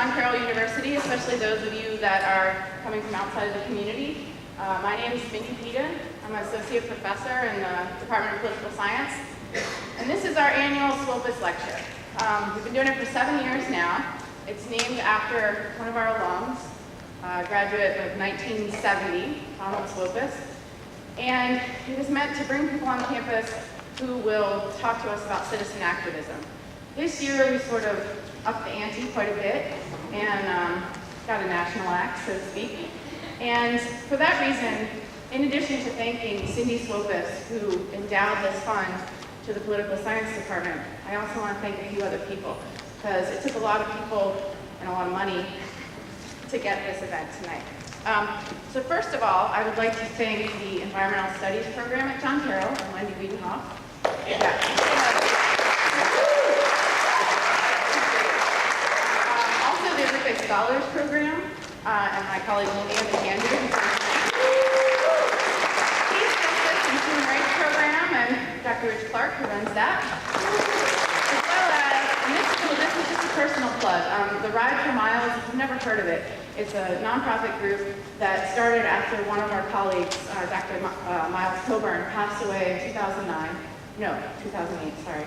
John Carroll University, especially those of you that are coming from outside of the community. My name is Mindy Peden. I'm an associate professor in the Department of Political Science. And this is our annual Swopus lecture. We've been doing it for 7 years now. It's named after one of our alums, graduate of 1970, Donald Swopus. And it is meant to bring people on campus who will talk to us about citizen activism. This year we sort of upped the ante quite a bit and got a national act, so to speak. And for that reason, in addition to thanking Cindy Swopus, who endowed this fund to the Political Science Department, I also want to thank a few other people, because it took a lot of people and a lot of money to get this event tonight. So first of all, I would like to thank the Environmental Studies program at John Carroll and Wendy Wiedenhoff. Also the Olympic Scholars program and my colleague Linnea McAndrew. Peace, Justice, and Human Rights program, and Dr. Rich Clark, who runs that. As well as, and this is just a personal plug, the Ride for Miles, if you've never heard of it, it's a nonprofit group that started after one of our colleagues, Dr. Miles Coburn, passed away in 2008, sorry,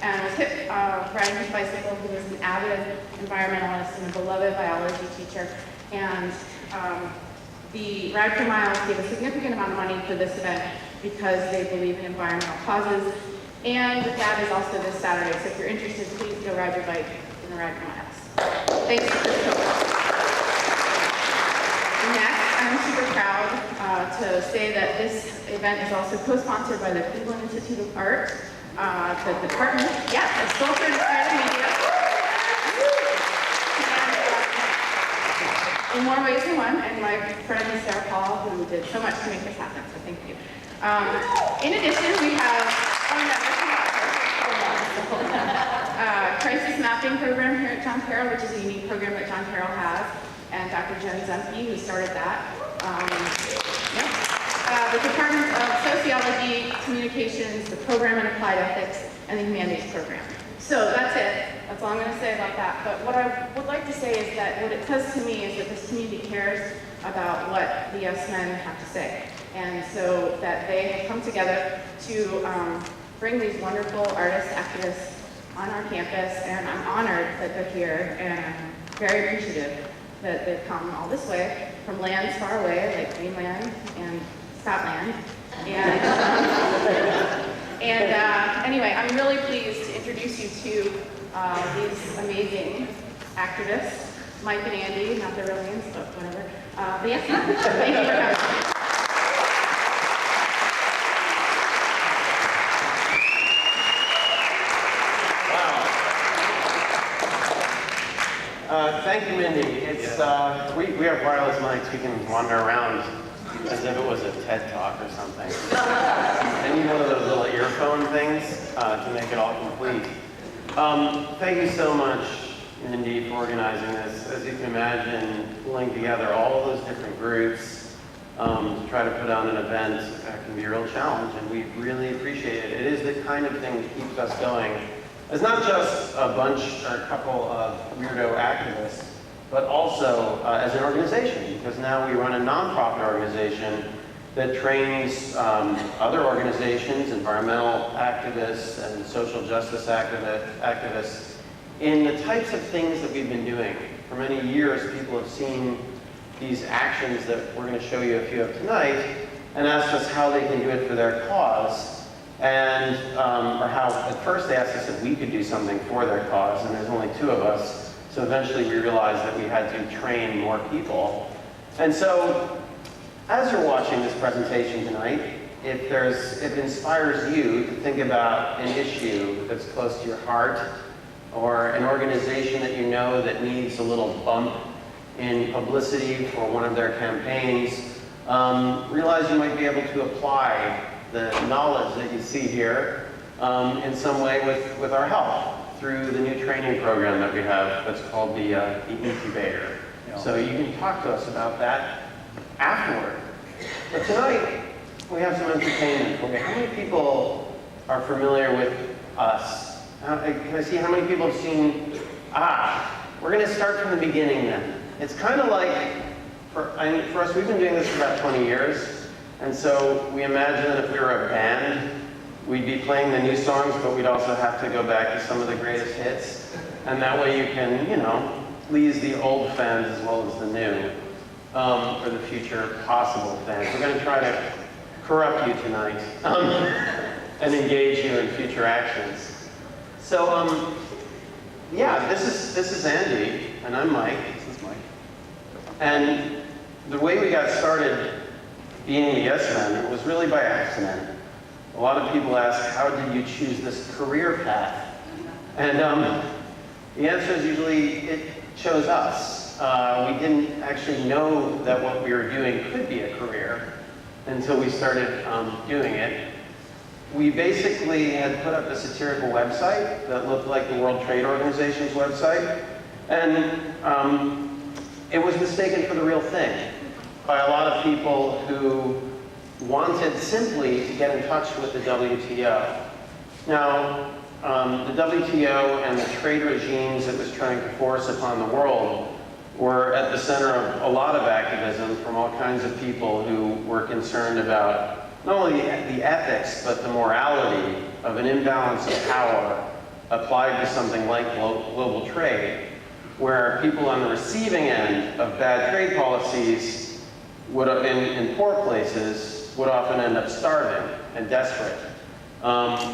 and was hit riding his bicycle. He was an avid environmentalist and a beloved biology teacher. And the Ride for Miles gave a significant amount of money for this event because they believe in environmental causes. And that is also this Saturday, so if you're interested, please go ride your bike in the Ride for Miles. Thanks for this program. Next, I'm super proud to say that this event is also co-sponsored by the Cleveland Institute of Art, the department, of Culture and Creative Media. And, in more ways than one, and my friend Sarah Paul, who did so much to make this happen, so thank you. In addition, we have crisis mapping program here at John Carroll, which is a unique program that John Carroll has, and Dr. Jen Zemke, who started that. The Department of Sociology, Communications, the Program in Applied Ethics, and the Humanities program. So that's it. That's all I'm going to say about that. But what I would like to say is that what it says to me is that this community cares about what the yes men have to say. And so that they have come together to bring these wonderful artists, activists on our campus, and I'm honored that they're here, and I'm very appreciative that they've come all this way from lands far away, like Greenland and Scotland. And anyway, I'm really pleased to introduce you to these amazing activists, Mike and Andy, not the real names, but whatever. But yes, thank you for coming. Thank you, Mindy. It's we have wireless mics. We can wander around as if it was a TED Talk or something. And you know those little earphone things to make it all complete. Thank you so much, Mindy, for organizing this. As you can imagine, pulling together all of those different groups to try to put on an event can be a real challenge, and we really appreciate it. It is the kind of thing that keeps us going. It's not just a bunch or a couple of weirdo activists, but also as an organization, because now we run a nonprofit organization that trains other organizations, environmental activists and social justice activists in the types of things that we've been doing. For many years, people have seen these actions that we're going to show you a few of tonight and asked us how they can do it for their cause. And, or how, at first they asked us if we could do something for their cause, and there's only 2 of us. So eventually we realized that we had to train more people. And so, as you're watching this presentation tonight, if it inspires you to think about an issue that's close to your heart, or an organization that you know that needs a little bump in publicity for one of their campaigns, realize you might be able to apply the knowledge that you see here in some way with our help through the new training program that we have that's called the incubator. Yeah. So you can talk to us about that afterward. But tonight, we have some entertainment for you. How many people are familiar with us? Can I see how many people have seen, we're going to start from the beginning then. It's kind of like, for us, we've been doing this for about 20 years. And so we imagine that if we were a band, we'd be playing the new songs, but we'd also have to go back to some of the greatest hits. And that way you can, please the old fans as well as the new, or the future possible fans. We're going to try to corrupt you tonight and engage you in future actions. So, yeah, this is Andy, and I'm Mike. This is Mike. And the way we got started being the Yes Men was really by accident. A lot of people ask, how did you choose this career path? And the answer is usually it chose us. We didn't actually know that what we were doing could be a career until we started doing it. We basically had put up a satirical website that looked like the World Trade Organization's website, and it was mistaken for the real thing by a lot of people who wanted simply to get in touch with the WTO. Now, the WTO and the trade regimes it was trying to force upon the world were at the center of a lot of activism from all kinds of people who were concerned about not only the ethics, but the morality of an imbalance of power applied to something like global trade, where people on the receiving end of bad trade policies would have in poor places would often end up starving and desperate.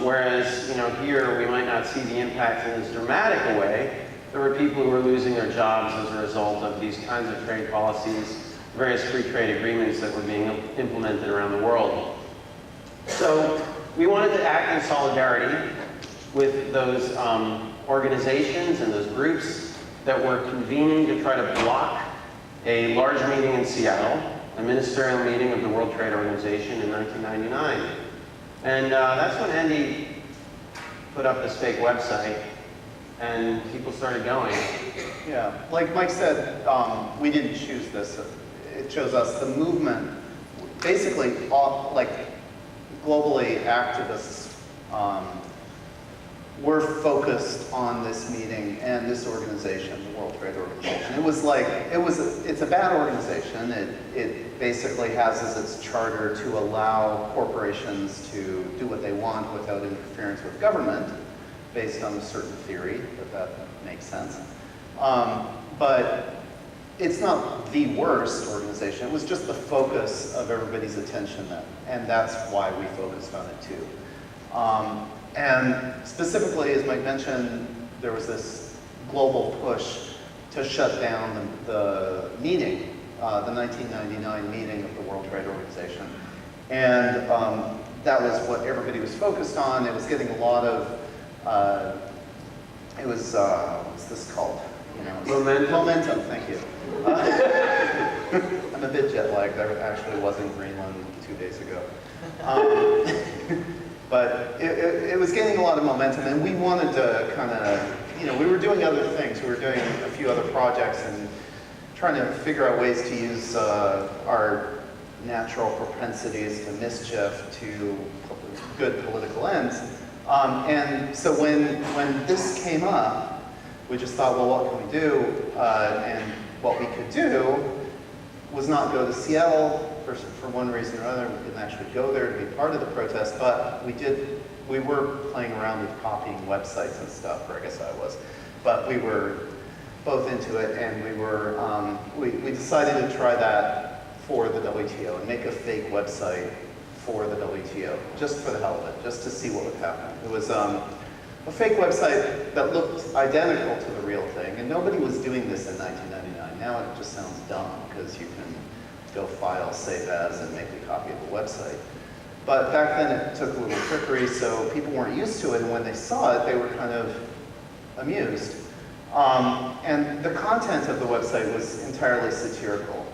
Whereas, here we might not see the impact in as dramatic a way. There were people who were losing their jobs as a result of these kinds of trade policies, various free trade agreements that were being implemented around the world. So we wanted to act in solidarity with those organizations and those groups that were convening to try to block a large meeting in Seattle, a ministerial meeting of the World Trade Organization in 1999. And that's when Andy put up this fake website, and people started going. Yeah, like Mike said, we didn't choose this. It chose us. The movement, basically, globally, activists were focused on this meeting and this organization, the World Trade Organization. It's a bad organization. It basically has as its charter to allow corporations to do what they want without interference with government, based on a certain theory that makes sense. But it's not the worst organization. It was just the focus of everybody's attention then, and that's why we focused on it too. And specifically, as Mike mentioned, there was this global push to shut down the meeting, the 1999 meeting of the World Trade Organization. And that was what everybody was focused on. It was getting a lot of, what's this called? Momentum. Momentum, thank you. I'm a bit jet lagged. I actually was in Greenland 2 days ago. But it was gaining a lot of momentum, and we wanted to kind of, we were doing other things. We were doing a few other projects and trying to figure out ways to use our natural propensities to mischief to good political ends. And so when this came up, we just thought, well, what can we do? And what we could do was not go to Seattle for one reason or another. We didn't actually go there to be part of the protest, but we were playing around with copying websites and stuff, or I guess I was. But we were both into it, and we decided to try that for the WTO and make a fake website for the WTO, just for the hell of it, just to see what would happen. It was a fake website that looked identical to the real thing, and nobody was doing this in 1999. Now it just sounds dumb, because you can go file, save as, and make a copy of the website. But back then it took a little trickery, so people weren't used to it, and when they saw it, they were kind of amused. And the content of the website was entirely satirical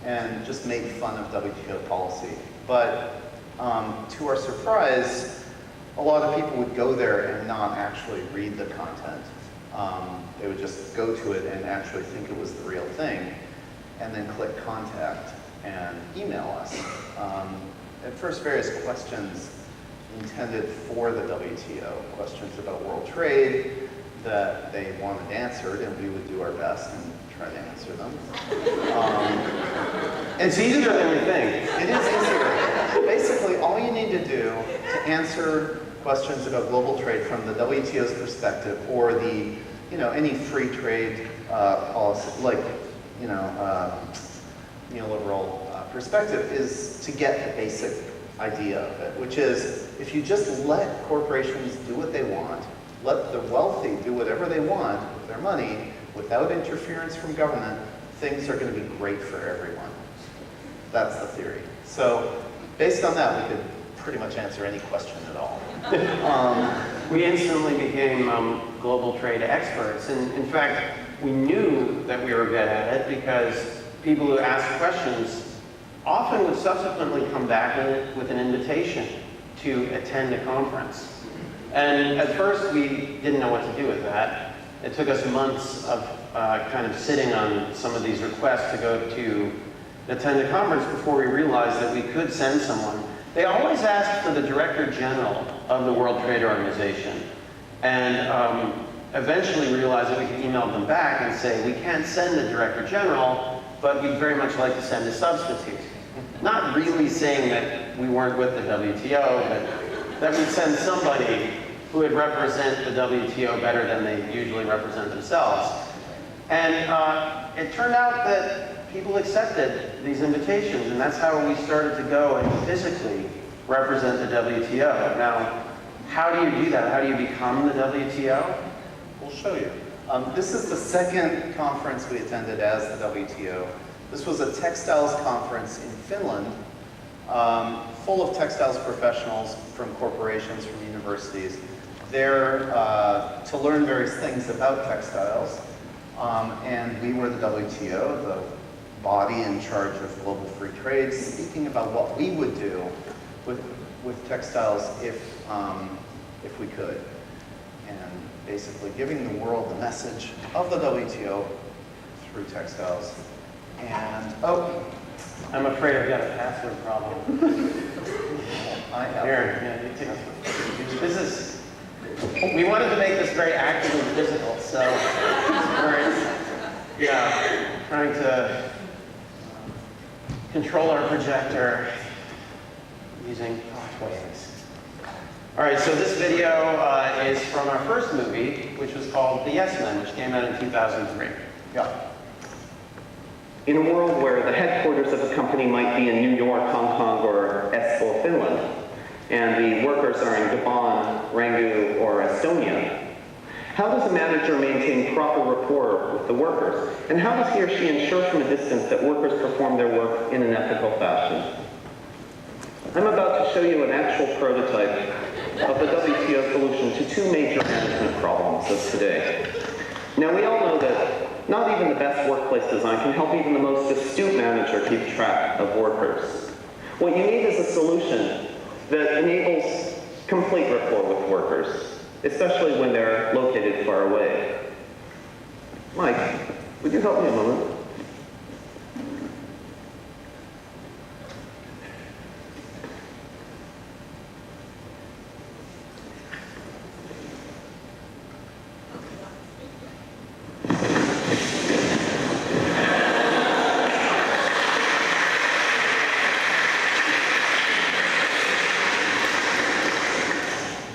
and just made fun of WTO policy. But to our surprise, a lot of people would go there and not actually read the content. They would just go to it and actually think it was the real thing, and then click contact and email us. At first, various questions intended for the WTO, questions about world trade, that they wanted answered, and we would do our best and try to answer them. It's easier than you think. It is easier. Basically, all you need to do to answer questions about global trade from the WTO's perspective, or the, any free trade policy, like, neoliberal perspective, is to get the basic idea of it, which is if you just let corporations do what they want, let the wealthy do whatever they want with their money without interference from government, things are going to be great for everyone. That's the theory. So based on that, we could pretty much answer any question at all. We instantly became global trade experts, and in fact, we knew that we were good at it because people who asked questions often would subsequently come back with an invitation to attend a conference. And at first, we didn't know what to do with that. It took us months of kind of sitting on some of these requests to go to attend a conference before we realized that we could send someone. They always asked for the Director General of the World Trade Organization, and eventually realized that we could email them back and say, we can't send the Director General, but we'd very much like to send a substitute. Not really saying that we weren't with the WTO, but that we'd send somebody who would represent the WTO better than they usually represent themselves. And it turned out that people accepted these invitations, and that's how we started to go and physically represent the WTO. Now, how do you do that? How do you become the WTO? We'll show you. This is the second conference we attended as the WTO. This was a textiles conference in Finland, full of textiles professionals from corporations, from universities, there to learn various things about textiles. And we were the WTO, the body in charge of global free trade, speaking about what we would do with textiles if we could. And basically giving the world the message of the WTO through textiles. And, I'm afraid I've got a password problem. I have. Here, yeah, you take this. This is, we wanted to make this very active and physical, so we're, trying to control our projector using ways. All right, so this video is from our first movie, which was called The Yes Men, which came out in 2003. Yeah. In a world where the headquarters of a company might be in New York, Hong Kong, or Espoo, Finland, and the workers are in Gabon, Rangoon, or Estonia, how does a manager maintain proper rapport with the workers? And how does he or she ensure from a distance that workers perform their work in an ethical fashion? I'm about to show you an actual prototype of the WTO solution to two major management problems of today. Now, we all know that not even the best workplace design can help even the most astute manager keep track of workers. What you need is a solution that enables complete rapport with workers, especially when they're located far away. Mike, would you help me a moment?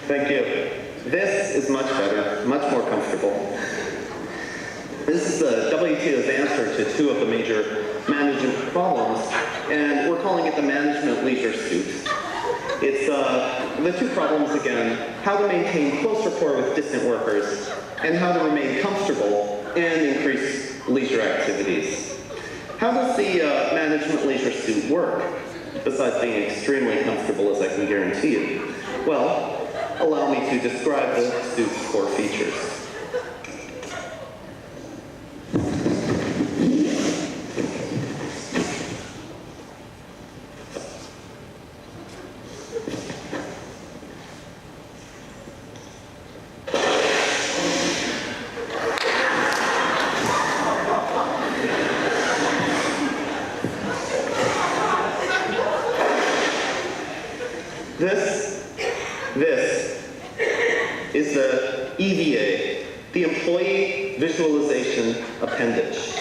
Thank you. This is much better, much more comfortable. This is the WTO's answer to two of the major management problems, and we're calling it the management leisure suit. It's the two problems again: how to maintain close rapport with distant workers, and how to remain comfortable and increase leisure activities. How does the management leisure suit work, besides being extremely comfortable, as I can guarantee you? Well, allow me to describe the suit's core features. This is the EVA, the Employee Visualization Appendage.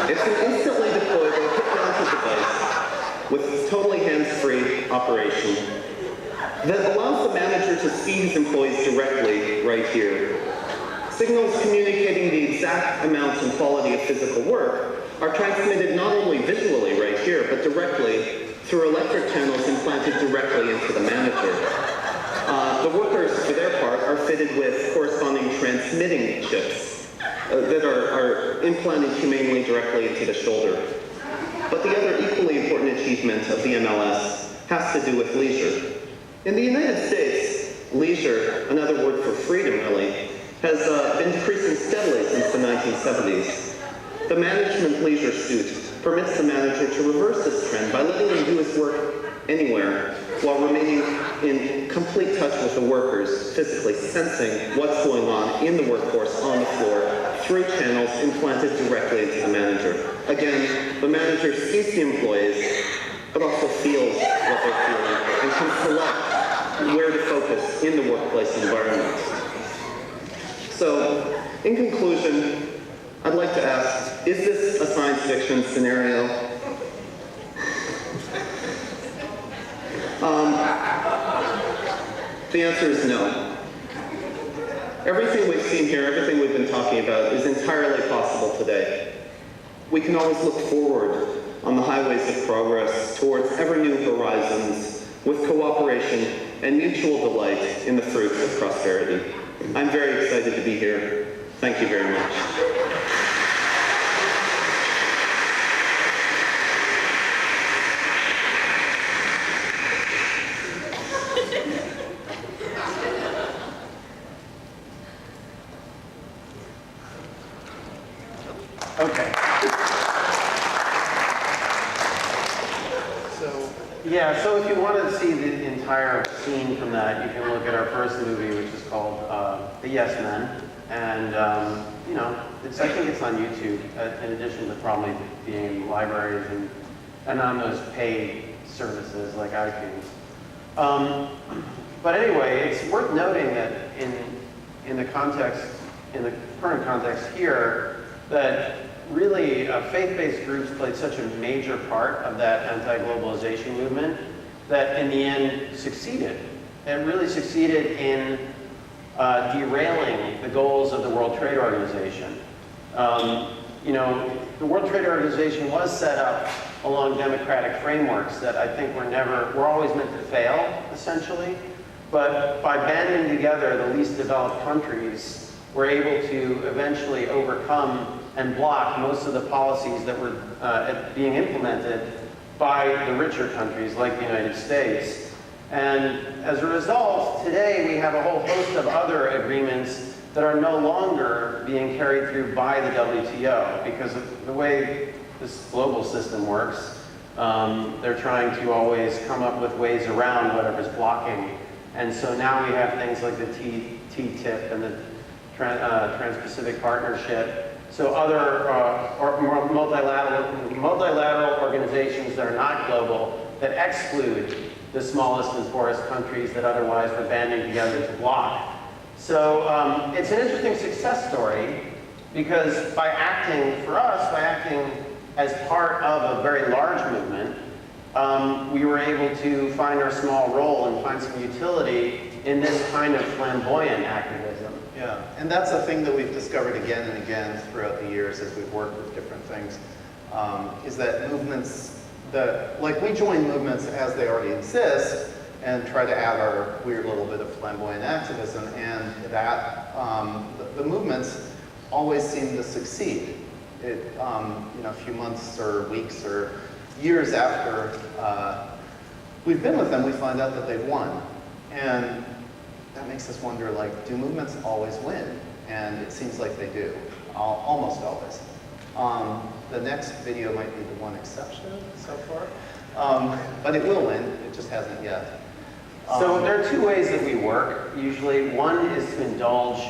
It's an instantly deployable hit-mounted device with totally hands-free operation that allows the manager to see his employees directly right here. Signals communicating the exact amount and quality of physical work are transmitted not only visually right here, but directly through electric channels implanted directly into the manager. The workers, for their part, are fitted with corresponding transmitting chips that are implanted humanely directly into the shoulder. But the other equally important achievement of the MLS has to do with leisure. In the United States, leisure, another word for freedom really, has been decreasing steadily since the 1970s. The management leisure suit permits the manager to reverse this trend by letting him do his work anywhere while remaining in complete touch with the workers, physically sensing what's going on in the workforce on the floor through channels implanted directly into the manager. Again, the manager sees the employees, but also feels what they're feeling and can select where to focus in the workplace environment. So, in conclusion, I'd like to ask, is this a science fiction scenario? The answer is no. Everything we've seen here, everything we've been talking about is entirely possible today. We can always look forward on the highways of progress towards ever new horizons with cooperation and mutual delight in the fruits of prosperity. I'm very excited to be here. Thank you very much. Okay. So if you want to see the entire scene from that, you can look at our first movie, which is called The Yes Men. And, you know, I think it's on YouTube, in addition to probably being in libraries and on those paid services like iTunes. But anyway, it's worth noting that in the current context here, that really faith-based groups played such a major part of that anti-globalization movement that in the end succeeded. It really succeeded in derailing the goals of the World Trade Organization. You know, the World Trade Organization was set up along democratic frameworks that I think were always meant to fail, essentially. But by banding together the least developed countries, we're able to eventually overcome and block most of the policies that were being implemented by the richer countries like the United States. And as a result, today we have a whole host of other agreements that are no longer being carried through by the WTO because of the way this global system works. They're trying to always come up with ways around whatever's blocking. And so now we have things like the TTIP and the Trans-Pacific Partnership. So other multilateral organizations that are not global that exclude the smallest and poorest countries that otherwise were banding together to block. So it's an interesting success story because by acting as part of a very large movement, we were able to find our small role and find some utility in this kind of flamboyant activism. Yeah, and that's a thing that we've discovered again and again throughout the years as we've worked with different things, is that movements, we join movements as they already exist and try to add our weird little bit of flamboyant activism, and that the movements always seem to succeed. A few months or weeks or years after we've been with them, we find out that they've won. And that makes us wonder, do movements always win? And it seems like they do, almost always. The next video might be the one exception so far, but it will win, it just hasn't yet. So there are two ways that we work, usually. One is to indulge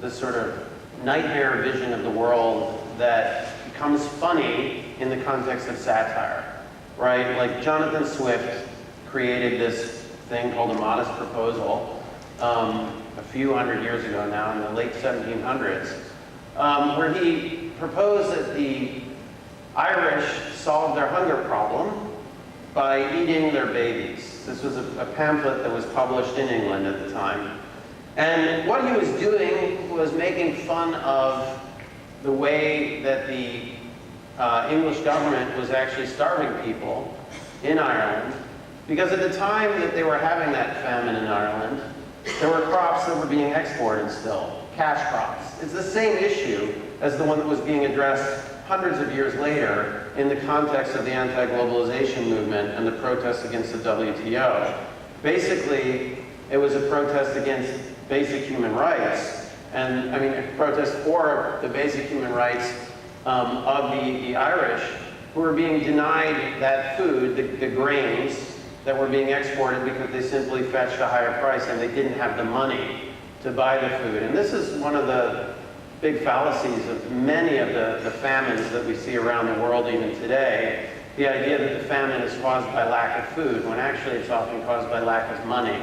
the sort of nightmare vision of the world that becomes funny in the context of satire, right? Like Jonathan Swift created this thing called A Modest Proposal, a few hundred years ago now, in the late 1700s, where he proposed that the Irish solve their hunger problem by eating their babies. This was a pamphlet that was published in England at the time. And what he was doing was making fun of the way that the English government was actually starving people in Ireland, because at the time that they were having that famine in Ireland, there were crops that were being exported still, cash crops. It's the same issue as the one that was being addressed hundreds of years later in the context of the anti-globalization movement and the protests against the WTO. Basically, it was a protest against basic human rights, and I mean, a protest for the basic human rights of the Irish, who were being denied that food, the grains that were being exported because they simply fetched a higher price and they didn't have the money to buy the food. And this is one of the big fallacies of many of the famines that we see around the world even today. The idea that the famine is caused by lack of food, when actually it's often caused by lack of money.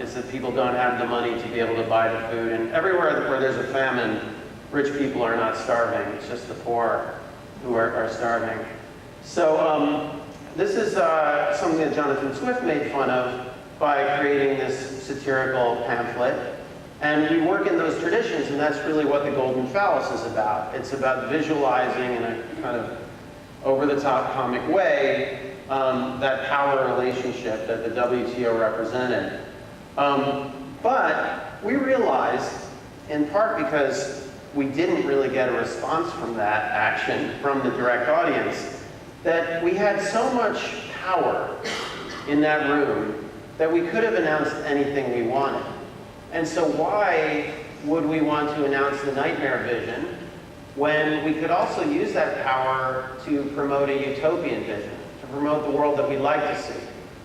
It's that people don't have the money to be able to buy the food. And everywhere where there's a famine, rich people are not starving. It's just the poor who are starving. So this is something that Jonathan Swift made fun of by creating this satirical pamphlet. And we work in those traditions, and that's really what the Golden Phallus is about. It's about visualizing in a kind of over-the-top comic way that power relationship that the WTO represented. But we realized, in part because we didn't really get a response from that action from the direct audience, that we had so much power in that room that we could have announced anything we wanted. And so why would we want to announce the nightmare vision when we could also use that power to promote a utopian vision, to promote the world that we'd like to see,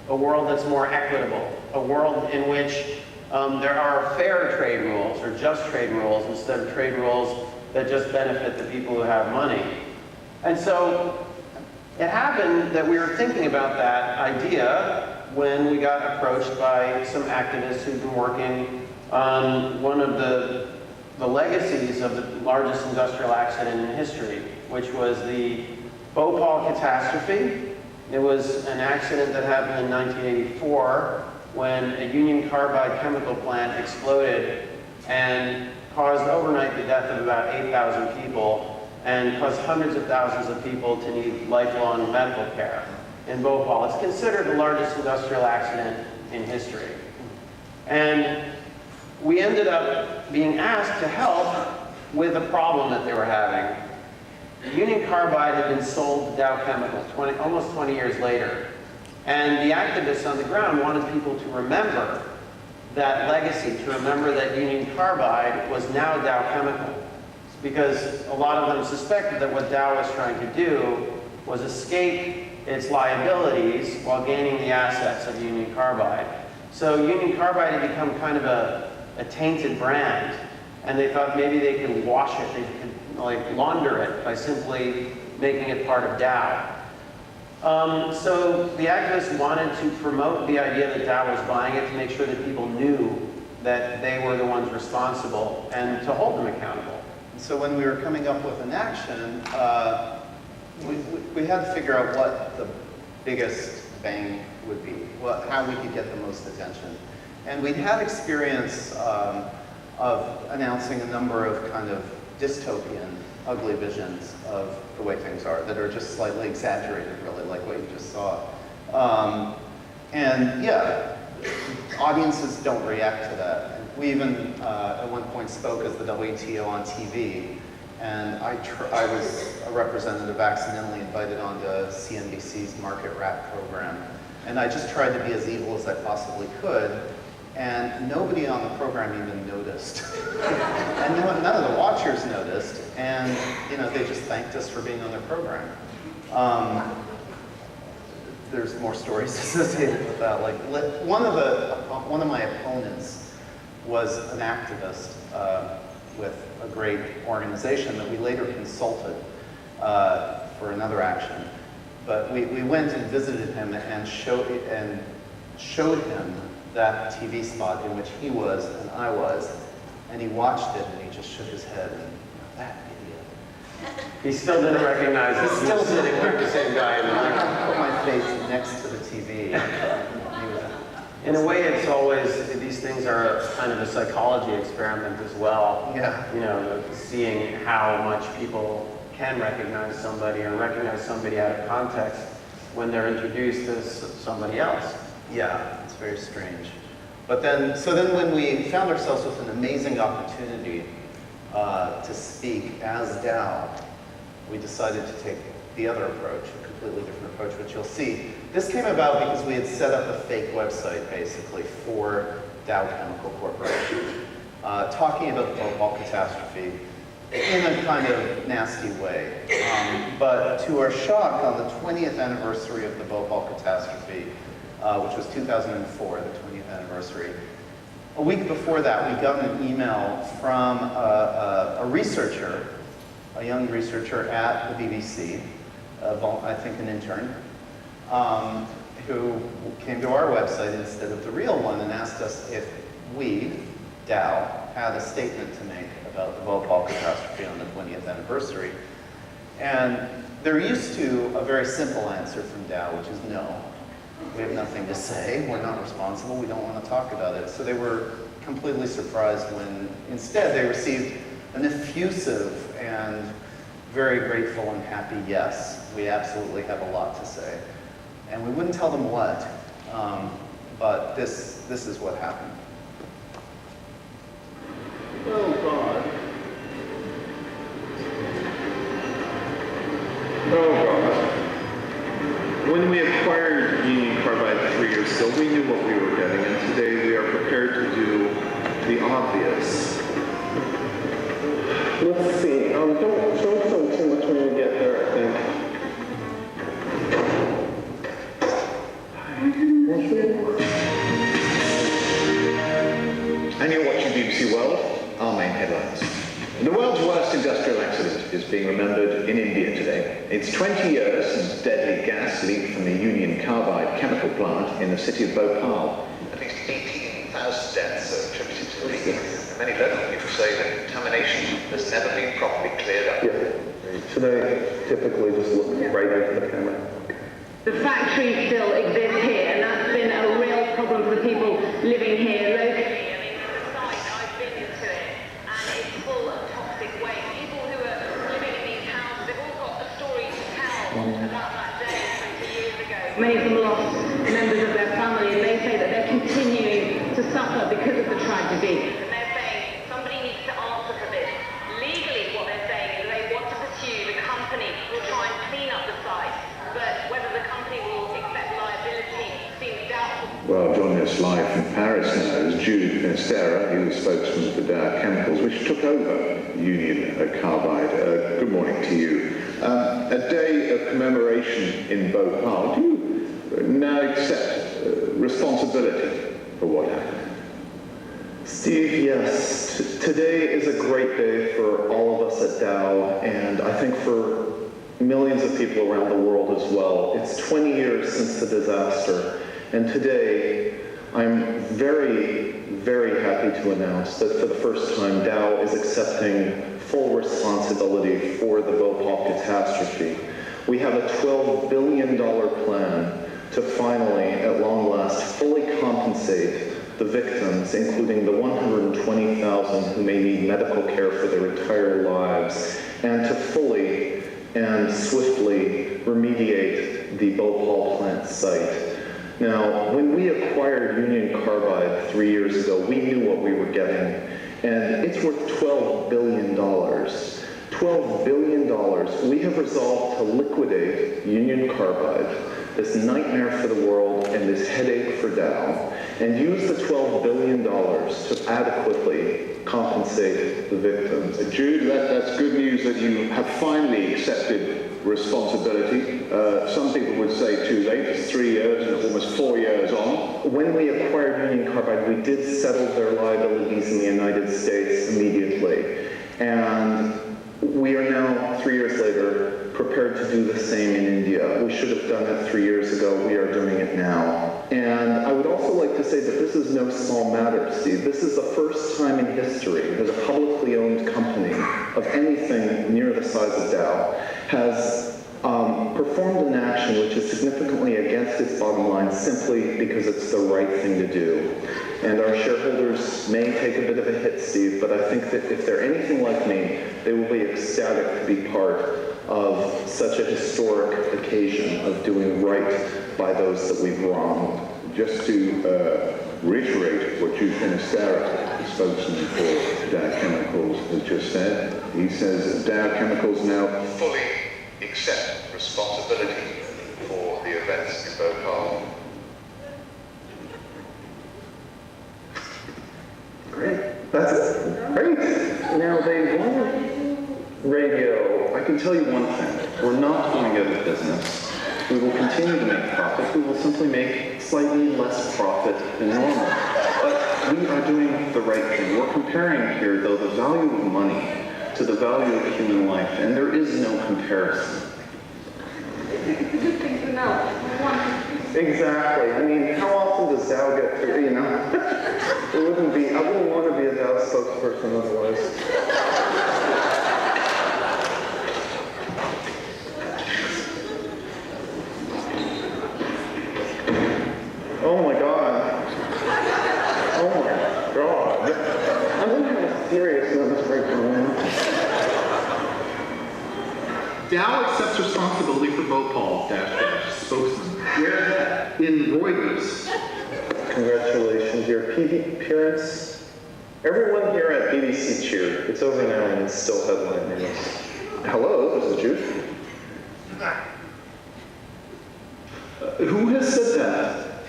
a world that's more equitable, a world in which there are fair trade rules or just trade rules instead of trade rules that just benefit the people who have money. And so it happened that we were thinking about that idea when we got approached by some activists who've been working on one of the legacies of the largest industrial accident in history, which was the Bhopal catastrophe. It was an accident that happened in 1984 when a Union Carbide chemical plant exploded and caused overnight the death of about 8,000 people and caused hundreds of thousands of people to need lifelong medical care in Bhopal. It's considered the largest industrial accident in history. And we ended up being asked to help with a problem that they were having. Union Carbide had been sold to Dow Chemical almost 20 years later. And the activists on the ground wanted people to remember that legacy, to remember that Union Carbide was now Dow Chemical. Because a lot of them suspected that what Dow was trying to do was escape its liabilities while gaining the assets of Union Carbide. So Union Carbide had become kind of a tainted brand, and they thought maybe they could wash it, they could like launder it by simply making it part of Dow. So the activists wanted to promote the idea that Dow was buying it to make sure that people knew that they were the ones responsible and to hold them accountable. So when we were coming up with an action, we had to figure out what the biggest bang would be, how we could get the most attention. And we'd had experience of announcing a number of kind of dystopian, ugly visions of the way things are that are just slightly exaggerated, really, like what you just saw. And yeah, audiences don't react to that. We even, at one point, spoke as the WTO on TV, and I was a representative accidentally invited onto CNBC's Market Wrap program. And I just tried to be as evil as I possibly could, and nobody on the program even noticed. And none of the watchers noticed, and they just thanked us for being on their program. There's more stories associated with that. Like one of my opponents was an activist with a great organization that we later consulted for another action. But we went and visited him and showed him that TV spot in which he was and I was, and he watched it and he just shook his head and, that idiot. He still didn't recognize us. He was sitting with the same guy in the I room. put my face next to the TV. In a way, it's always, these things are kind of a psychology experiment as well. Yeah. You know, seeing how much people can recognize somebody or recognize somebody out of context when they're introduced as somebody else. Yeah, it's very strange. But then, so then when we found ourselves with an amazing opportunity to speak as Dow, we decided to take the other approach, a completely different approach, which you'll see. This came about because we had set up a fake website, basically, for Dow Chemical Corporation, talking about the Bhopal catastrophe in a kind of nasty way. But to our shock, on the 20th anniversary of the Bhopal catastrophe, which was 2004, the 20th anniversary, a week before that, we got an email from a researcher, a young researcher at the BBC, I think an intern, who came to our website instead of the real one and asked us if we, Dow, had a statement to make about the Bhopal catastrophe on the 20th anniversary. And they're used to a very simple answer from Dow, which is no. We have nothing to say, we're not responsible, we don't want to talk about it. So they were completely surprised when instead they received an effusive and very grateful and happy yes. We absolutely have a lot to say. And we wouldn't tell them what, but this is what happened. Oh God. Oh God. When we acquired Union Carbide 3 years ago, we knew what we were getting, and today we are prepared to do the obvious. Let's see. Don't film too much when we get there, I think. And you're watching BBC World, our main headlines. The world's worst industrial accident is being remembered in India today. It's 20 years since deadly gas leaked from the Union Carbide chemical plant in the city of Bhopal. At least 18,000 deaths are attributed to the leak, and many local people say that contamination has never been properly cleared up. Yeah. Should I typically just look right into the camera? The factory still exists here, and that's been a real problem for people living here locally. I mean, the site, I've been into it, and it's full of toxic waste. People who are living in these houses, they've all got a story to tell about that day 20 years ago. Many of them lost members of their family, and they say that they're continuing to suffer because of the tragedy. And they're saying somebody needs to answer for this. Legally, what they're saying is they want to pursue the company who will try and clean up the site. But whether the company will accept liability seems doubtful. Well, joining us live from Paris now is Jude Finistera, who's spokesman for Dow Chemicals, which took over Union Carbide. Good morning to you. A day of commemoration in Bhopal. Do you now accept responsibility for what happened? Steve, yes. Today is a great day for all of us at Dow, and I think for millions of people around the world as well. It's 20 years since the disaster, and today I'm very, very happy to announce that for the first time Dow is accepting full responsibility for the Bhopal catastrophe. We have a $12 billion plan to finally, at long last, fully compensate the victims, including the 120,000 who may need medical care for their entire lives, and to fully and swiftly remediate the Bhopal plant site. Now, when we acquired Union Carbide 3 years ago, we knew what we were getting, and it's worth $12 billion. $12 billion. We have resolved to liquidate Union Carbide, this nightmare for the world and this headache for Dow, and use the $12 billion to adequately compensate the victims. Jude, that's good news that you have finally accepted responsibility. Some people would say too late. It's 3 years and almost 4 years on. When we acquired Union Carbide, we did settle their liabilities in the United States immediately. And we are now, 3 years later, prepared to do the same in India. We should have done it 3 years ago. We are doing it now. And I would also like to say that this is no small matter, Steve. This is the first time in history that a publicly owned company of anything near the size of Dow has performed an action which is significantly against its bottom line simply because it's the right thing to do. And our shareholders may take a bit of a hit, Steve, but I think that if they're anything like me, they will be ecstatic to be part of such a historic occasion of doing right by those that we've wronged. Just to reiterate what Jude Finisterra, the spokesman for Dow Chemicals, has just said, he says that Dow Chemicals now fully accept responsibility for the events in Bhopal. Great. That's it. Great. Now, they want radio. I can tell you one thing. We're not going out of business. We will continue to make profit. We will simply make slightly less profit than normal. But we are doing the right thing. We're comparing here, though, the value of money to the value of human life, and there is no comparison. It's a good thing to know. Exactly. I mean, how often does Dow get through, you know? I wouldn't want to be a Dow spokesperson otherwise. Oh my God. Oh my God. I'm going to have a serious nervous breakdown. Dow accepts responsibility for Bhopal, spokesman. Where is that? In Reuters. Congratulations, your appearance. Everyone here at BBC cheered. It's over now and it's still headline news. Hello, this is Jude. Who has said that?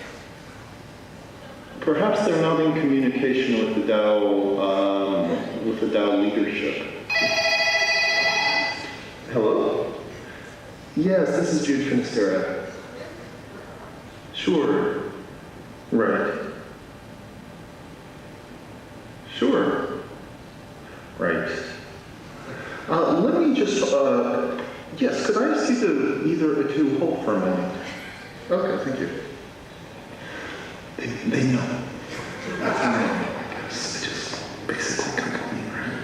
Perhaps they're not in communication with the Dow leadership. Hello? Yes, this is Jude Finisterra. Sure. Right. Sure. Right. Let me just, yes, could I ask you to hold for a minute? Okay, thank you. They know. It's just basically complaining, right?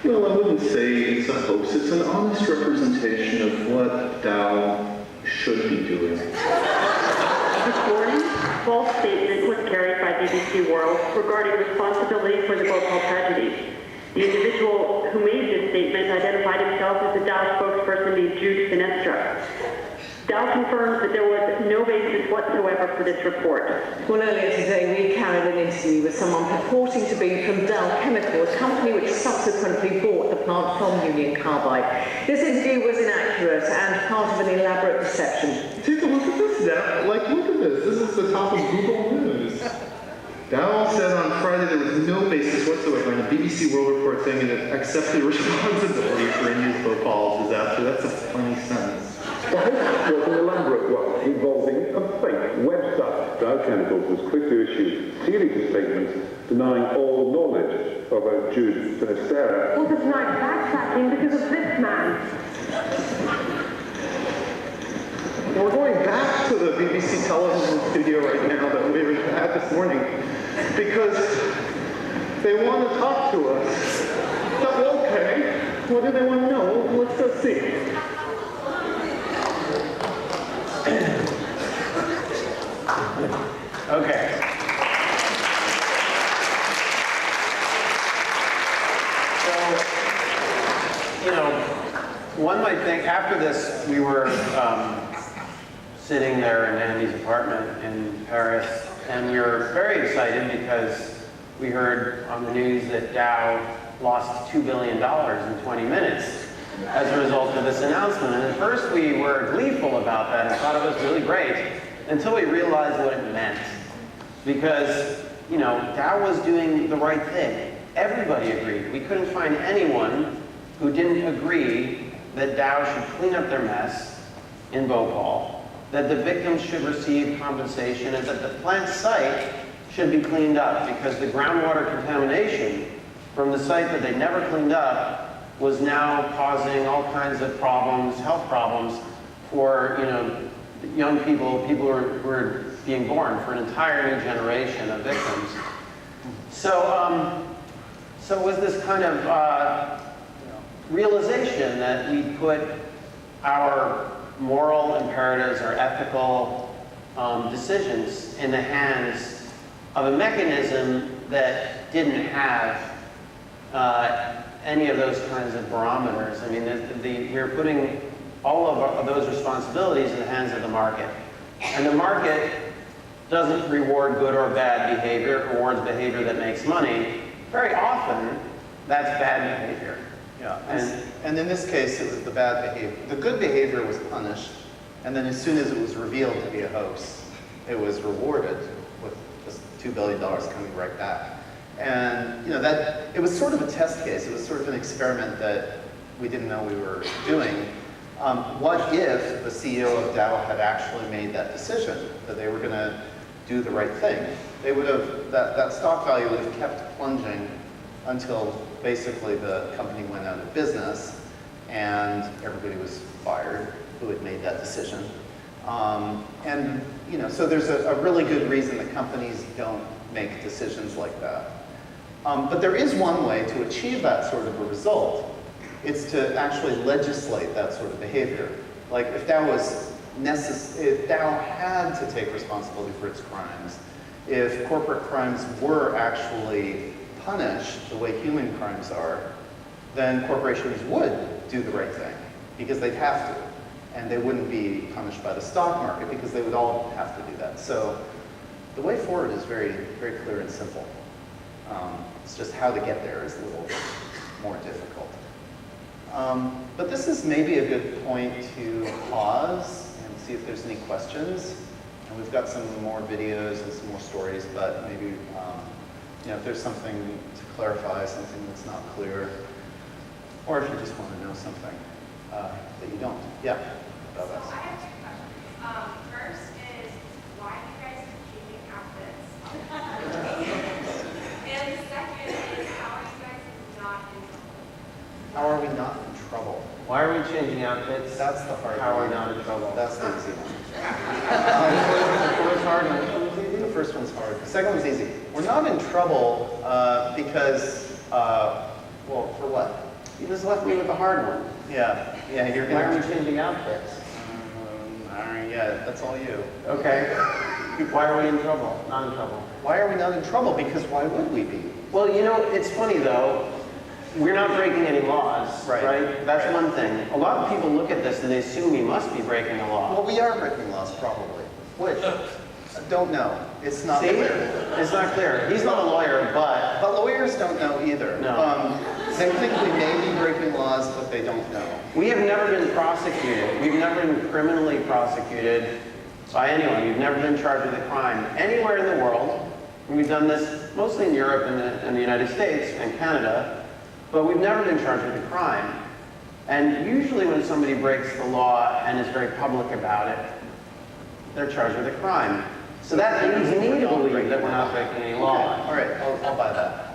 Well, I wouldn't say it's a hoax. It's an honest representation of what Dow should be doing. This morning, a false statement was carried by BBC World regarding responsibility for the Bhopal tragedy. The individual who made this statement identified himself as a Dow spokesperson named Jude Finisterra. Dow confirms that there was no basis whatsoever for this report. Well, earlier today we carried an interview with someone purporting to be from Dow Chemical, a company which subsequently bought the plant from Union Carbide. This interview was inaccurate and part of an elaborate deception. Take a look at this now. Look at this. This is the top of Google News. Dow said on Friday there was no basis whatsoever in a BBC World Report saying it accepted responsibility for India's Bhopal disaster. That's a funny sentence. The hoax was an elaborate one involving a fake website. Dow Chemicals was quick to issue a series of statements denying all knowledge of Jude Finisterra. Well, tonight backtracking because of this man. We're going back to the BBC television studio right now that we were at this morning because they want to talk to us. So, okay, what do they want to know? Let's go see. Okay. So, one might think after this, we were sitting there in Andy's apartment in Paris, and we were very excited because we heard on the news that Dow lost $2 billion in 20 minutes as a result of this announcement. And at first we were gleeful about that and thought it was really great until we realized what it meant. Because, Dow was doing the right thing. Everybody agreed. We couldn't find anyone who didn't agree that Dow should clean up their mess in Bhopal, that the victims should receive compensation, and that the plant site should be cleaned up because the groundwater contamination from the site that they never cleaned up was now causing all kinds of problems, health problems for, young people who were being born, for an entire new generation of victims. So, so it was this kind of realization that we put our moral imperatives, our ethical decisions in the hands of a mechanism that didn't have any of those kinds of barometers. I mean, we're putting all of those responsibilities in the hands of the market. And the market doesn't reward good or bad behavior, it rewards behavior that makes money. Very often, that's bad behavior. Yeah, and in this case, it was the bad behavior. The good behavior was punished, and then as soon as it was revealed to be a hoax, it was rewarded with just $2 billion coming right back. And that it was sort of a test case. It was sort of an experiment that we didn't know we were doing. What if the CEO of Dow had actually made that decision that they were going to do the right thing? They would have that stock value would have kept plunging until basically the company went out of business and everybody was fired who had made that decision. So there's a really good reason that companies don't make decisions like that. But there is one way to achieve that sort of a result. It's to actually legislate that sort of behavior. Like if Dow had to take responsibility for its crimes, if corporate crimes were actually punished the way human crimes are, then corporations would do the right thing because they'd have to. And they wouldn't be punished by the stock market because they would all have to do that. So the way forward is very, very clear and simple. It's just how to get there is a little more difficult. But this is maybe a good point to pause and see if there's any questions. And we've got some more videos and some more stories, but maybe if there's something to clarify, something that's not clear, or if you just want to know something that you don't. Yeah. So I have two questions. First is, why do you guys keep changing outfits? And the second is, how are you guys not in trouble? How are we not in trouble? Why are we changing outfits? That's the hard How are one. we not in trouble? That's the easy one. The first hard one. The first one's hard. The second one's easy. We're not in trouble because, well, for what? You just left me with the hard one. Yeah, you're Why are gonna. we changing outfits? Yeah, that's all you. Okay. Why are we in trouble? Not in trouble. Why are we not in trouble? Because why would we be? Well, it's funny though. We're not breaking any laws, right? That's one thing. A lot of people look at this and they assume we must be breaking a law. Well, we are breaking laws, probably. Which? Don't know. It's not See? clear. It's not clear. He's not a lawyer, but... But lawyers don't know either. No. They think we may be breaking laws, but they don't know. We have never been prosecuted. We've never been criminally prosecuted by anyone. We've never been charged with a crime anywhere in the world. And we've done this mostly in Europe and the United States and Canada, but we've never been charged with a crime. And usually when somebody breaks the law and is very public about it, they're charged with a crime. So that leads me to believe that we're not breaking any law. Okay. All right, I'll buy that.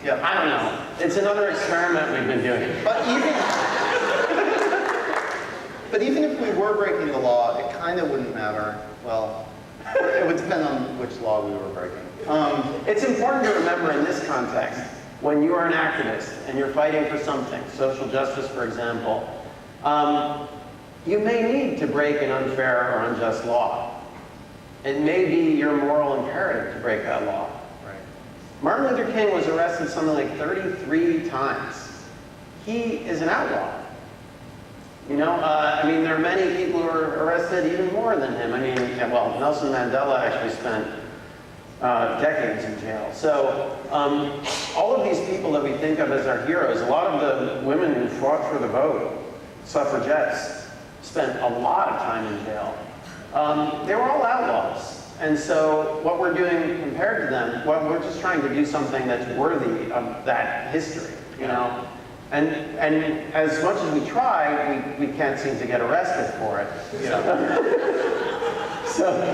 Yeah, I don't know. It's another experiment we've been doing. But even if we were breaking the law, it kind of wouldn't matter. Well, it would depend on which law we were breaking. It's important to remember in this context, when you are an activist and you're fighting for something, social justice, for example, you may need to break an unfair or unjust law. It may be your moral imperative to break that law. Right. Martin Luther King was arrested something like 33 times. He is an outlaw. There are many people who are arrested even more than him. Nelson Mandela actually spent decades in jail. So all of these people that we think of as our heroes, a lot of the women who fought for the vote, suffragettes, spent a lot of time in jail. They were all outlaws. And so what we're doing compared to them, we're just trying to do something that's worthy of that history, And as much as we try, we can't seem to get arrested for it.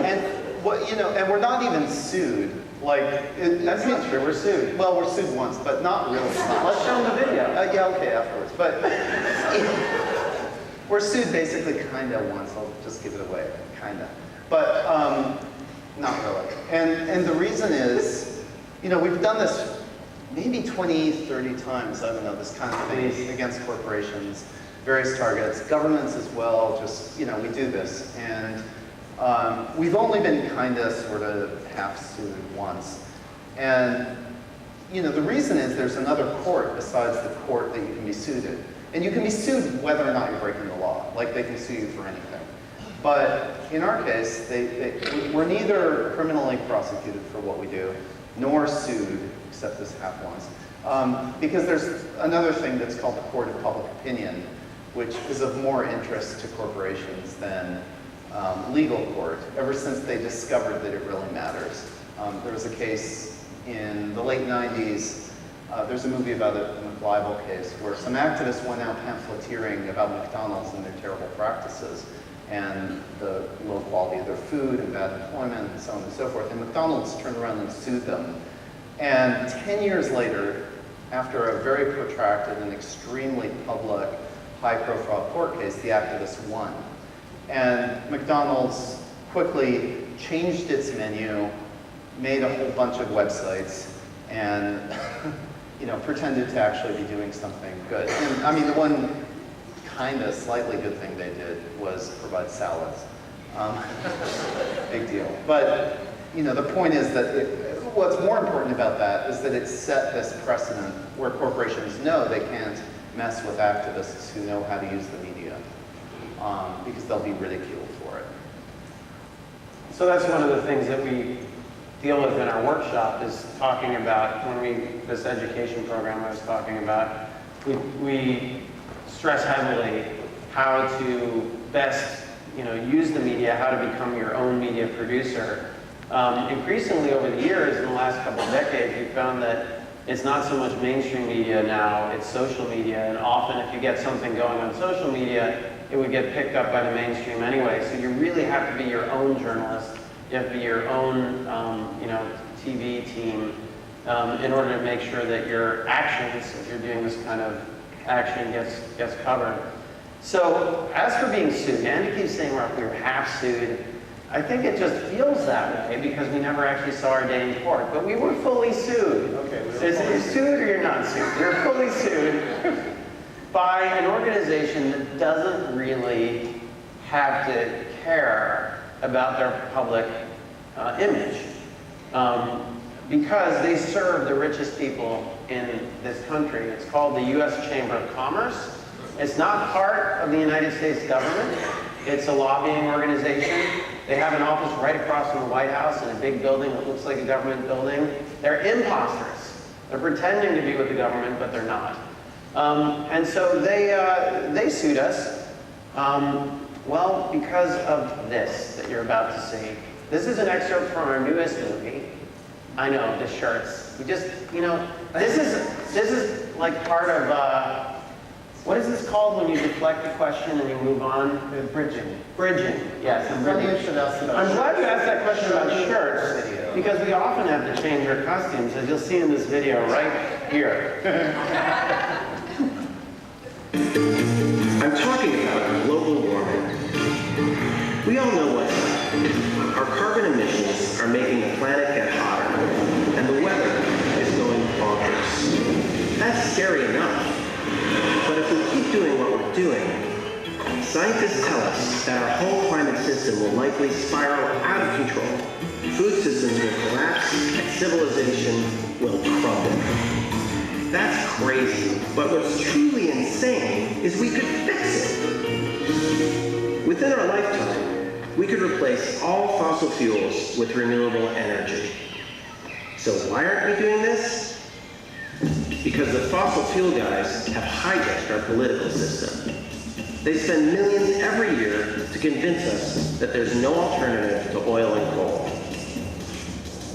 And we're not even sued. That's not true. We're sued. Well, we're sued once, but not really much. Let's show them the video. Yeah, okay, afterwards. But We're sued basically kind of once. I'll just give it away, kind of. But not really. And the reason is, you know, we've done this maybe 20, 30 times, I don't know, this kind of thing against corporations, various targets, governments as well, just, you know, we do this. And we've only been kind of sort of half sued once. And, you know, the reason is there's another court besides the court that you can be sued in. And you can be sued whether or not you're breaking the law, like they can sue you for anything. But in our case, we're neither criminally prosecuted for what we do, nor sued, except this half once. Because there's another thing that's called the court of public opinion, which is of more interest to corporations than legal court, ever since they discovered that it really matters. There was a case in the late 90s, there's a movie about the McLeibel case, where some activists went out pamphleteering about McDonald's and their terrible practices, and the low quality of their food and bad employment and so on and so forth. And McDonald's turned around and sued them. And 10 years later, after a very protracted and extremely public, high-profile court case, the activists won. And McDonald's quickly changed its menu, made a whole bunch of websites, and you know, pretended to actually be doing something good. And I mean, the one kind of slightly good thing they did was provide salads. Big deal. But you know, the point is that what's more important about that is that it set this precedent where corporations know they can't mess with activists who know how to use the media, because they'll be ridiculed for it. So that's one of the things that we deal with in our workshop, is talking about, this education program I was talking about, we stress heavily how to best, you know, use the media, how to become your own media producer. Increasingly over the years, in the last couple of decades, we found that it's not so much mainstream media now, it's social media, and often if you get something going on social media, it would get picked up by the mainstream anyway. So you really have to be your own journalist. You have to be your own, you know, TV team in order to make sure that your actions, if you're doing this kind of action, gets covered. So as for being sued, Andy keeps saying we were half sued. I think it just feels that way because we never actually saw our day in court. But we were fully sued. Okay. Is it sued or you're not sued? You're fully sued by an organization that doesn't really have to care about their public image, because they serve the richest people in this country. It's called the U.S. Chamber of Commerce. It's not part of the United States government. It's a lobbying organization. They have an office right across from the White House in a big building that looks like a government building. They're imposters. They're pretending to be with the government, but they're not. And so they sued us. Well, because of this that you're about to see. This is an excerpt from our newest movie. I know, the shirts. We just, you know, this is like part of, what is this called when you deflect the question and you move on? Bridging. Bridging, yes. I'm glad you asked that question about shirts, because we often have to change our costumes, as you'll see in this video right here. I'm talking about global warming. We all know what's up. Our carbon emissions are making the planet get hotter, and the weather is going bonkers. That's scary enough. But if we keep doing what we're doing, scientists tell us that our whole climate system will likely spiral out of control. Food systems will collapse, and civilization will crumble. That's crazy, but what's truly insane is we could fix it. Within our lifetime, we could replace all fossil fuels with renewable energy. So why aren't we doing this? Because the fossil fuel guys have hijacked our political system. They spend millions every year to convince us that there's no alternative to oil and coal.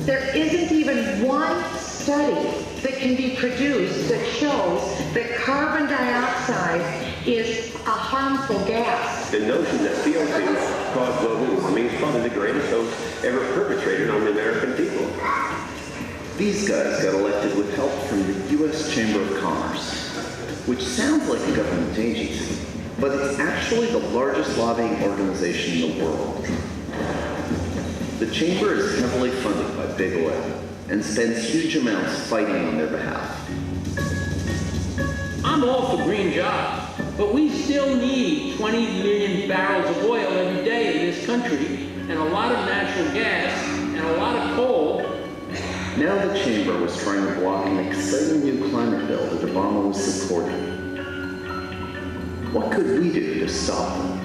There isn't even one study that can be produced that shows that carbon dioxide is a harmful gas. The notion that CO2 caused global warming is probably the greatest hoax ever perpetrated on the American people. These guys got elected with help from the U.S. Chamber of Commerce, which sounds like a government agency, but it's actually the largest lobbying organization in the world. The chamber is heavily funded by big oil and spends huge amounts fighting on their behalf. I'm all for green jobs, but we still need 20 million barrels of oil every day in this country, and a lot of natural gas, and a lot of coal. Now the chamber was trying to block an exciting new climate bill that Obama was supporting. What could we do to stop them?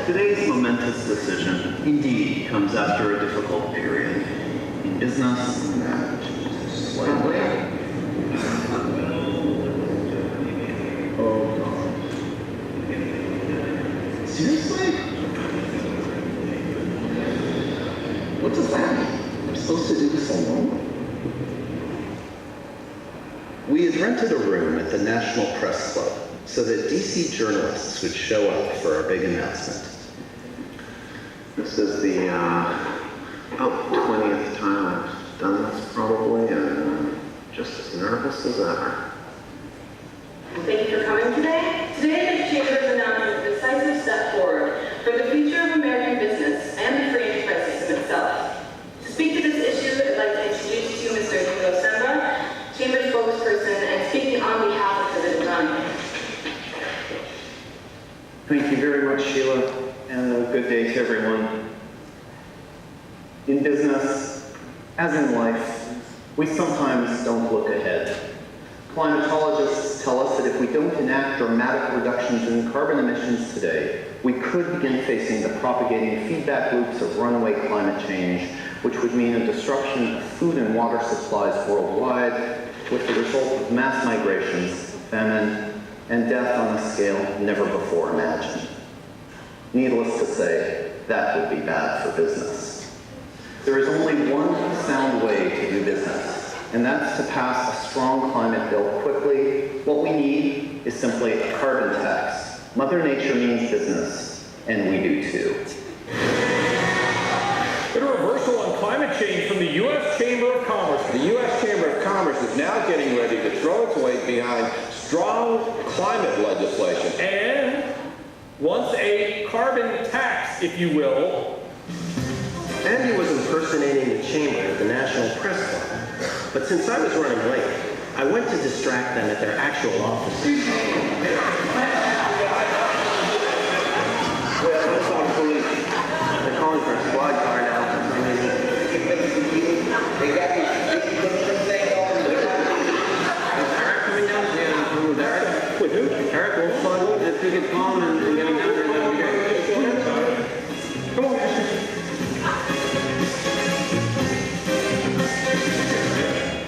Today's momentous decision indeed comes after a difficult period in business and slightly. Oh God. Seriously? What does that mean? I'm supposed to do this alone? We had rented a room at the National Press Club so that DC journalists would show up for our big announcement. This is the about 20th time I've done this probably, and just as nervous as ever. Thank you for coming today. Today, the Chamber is announcing a decisive step forward for the future of American business and the free enterprise system itself. To speak to this issue, I'd like to introduce you Mr. Nico Semba, Chamber spokesperson, and speaking on behalf of the economy. Thank you very much, Sheila, and a good day to everyone. In business, as in life, we sometimes don't look ahead. Climatologists tell us that if we don't enact dramatic reductions in carbon emissions today, we could begin facing the propagating feedback loops of runaway climate change, which would mean a disruption of food and water supplies worldwide, with the result of mass migrations, famine, and death on a scale never before imagined. Needless to say, that would be bad for business. There is only one sound way to do business, and that's to pass a strong climate bill quickly. What we need is simply a carbon tax. Mother Nature means business, and we do too. A reversal on climate change from the U.S. Chamber of Commerce. The U.S. Chamber of Commerce is now getting ready to throw its weight behind strong climate legislation. And wants a carbon tax, if you will. Andy was impersonating the chamber at the National Press Club, but since I was running late, I went to distract them at their actual offices. They're calling for a squad car now. They got these things on the Is Eric coming down? Yeah, I'm with Eric. With who? Eric will fund the ticket home and get him down there. Come on.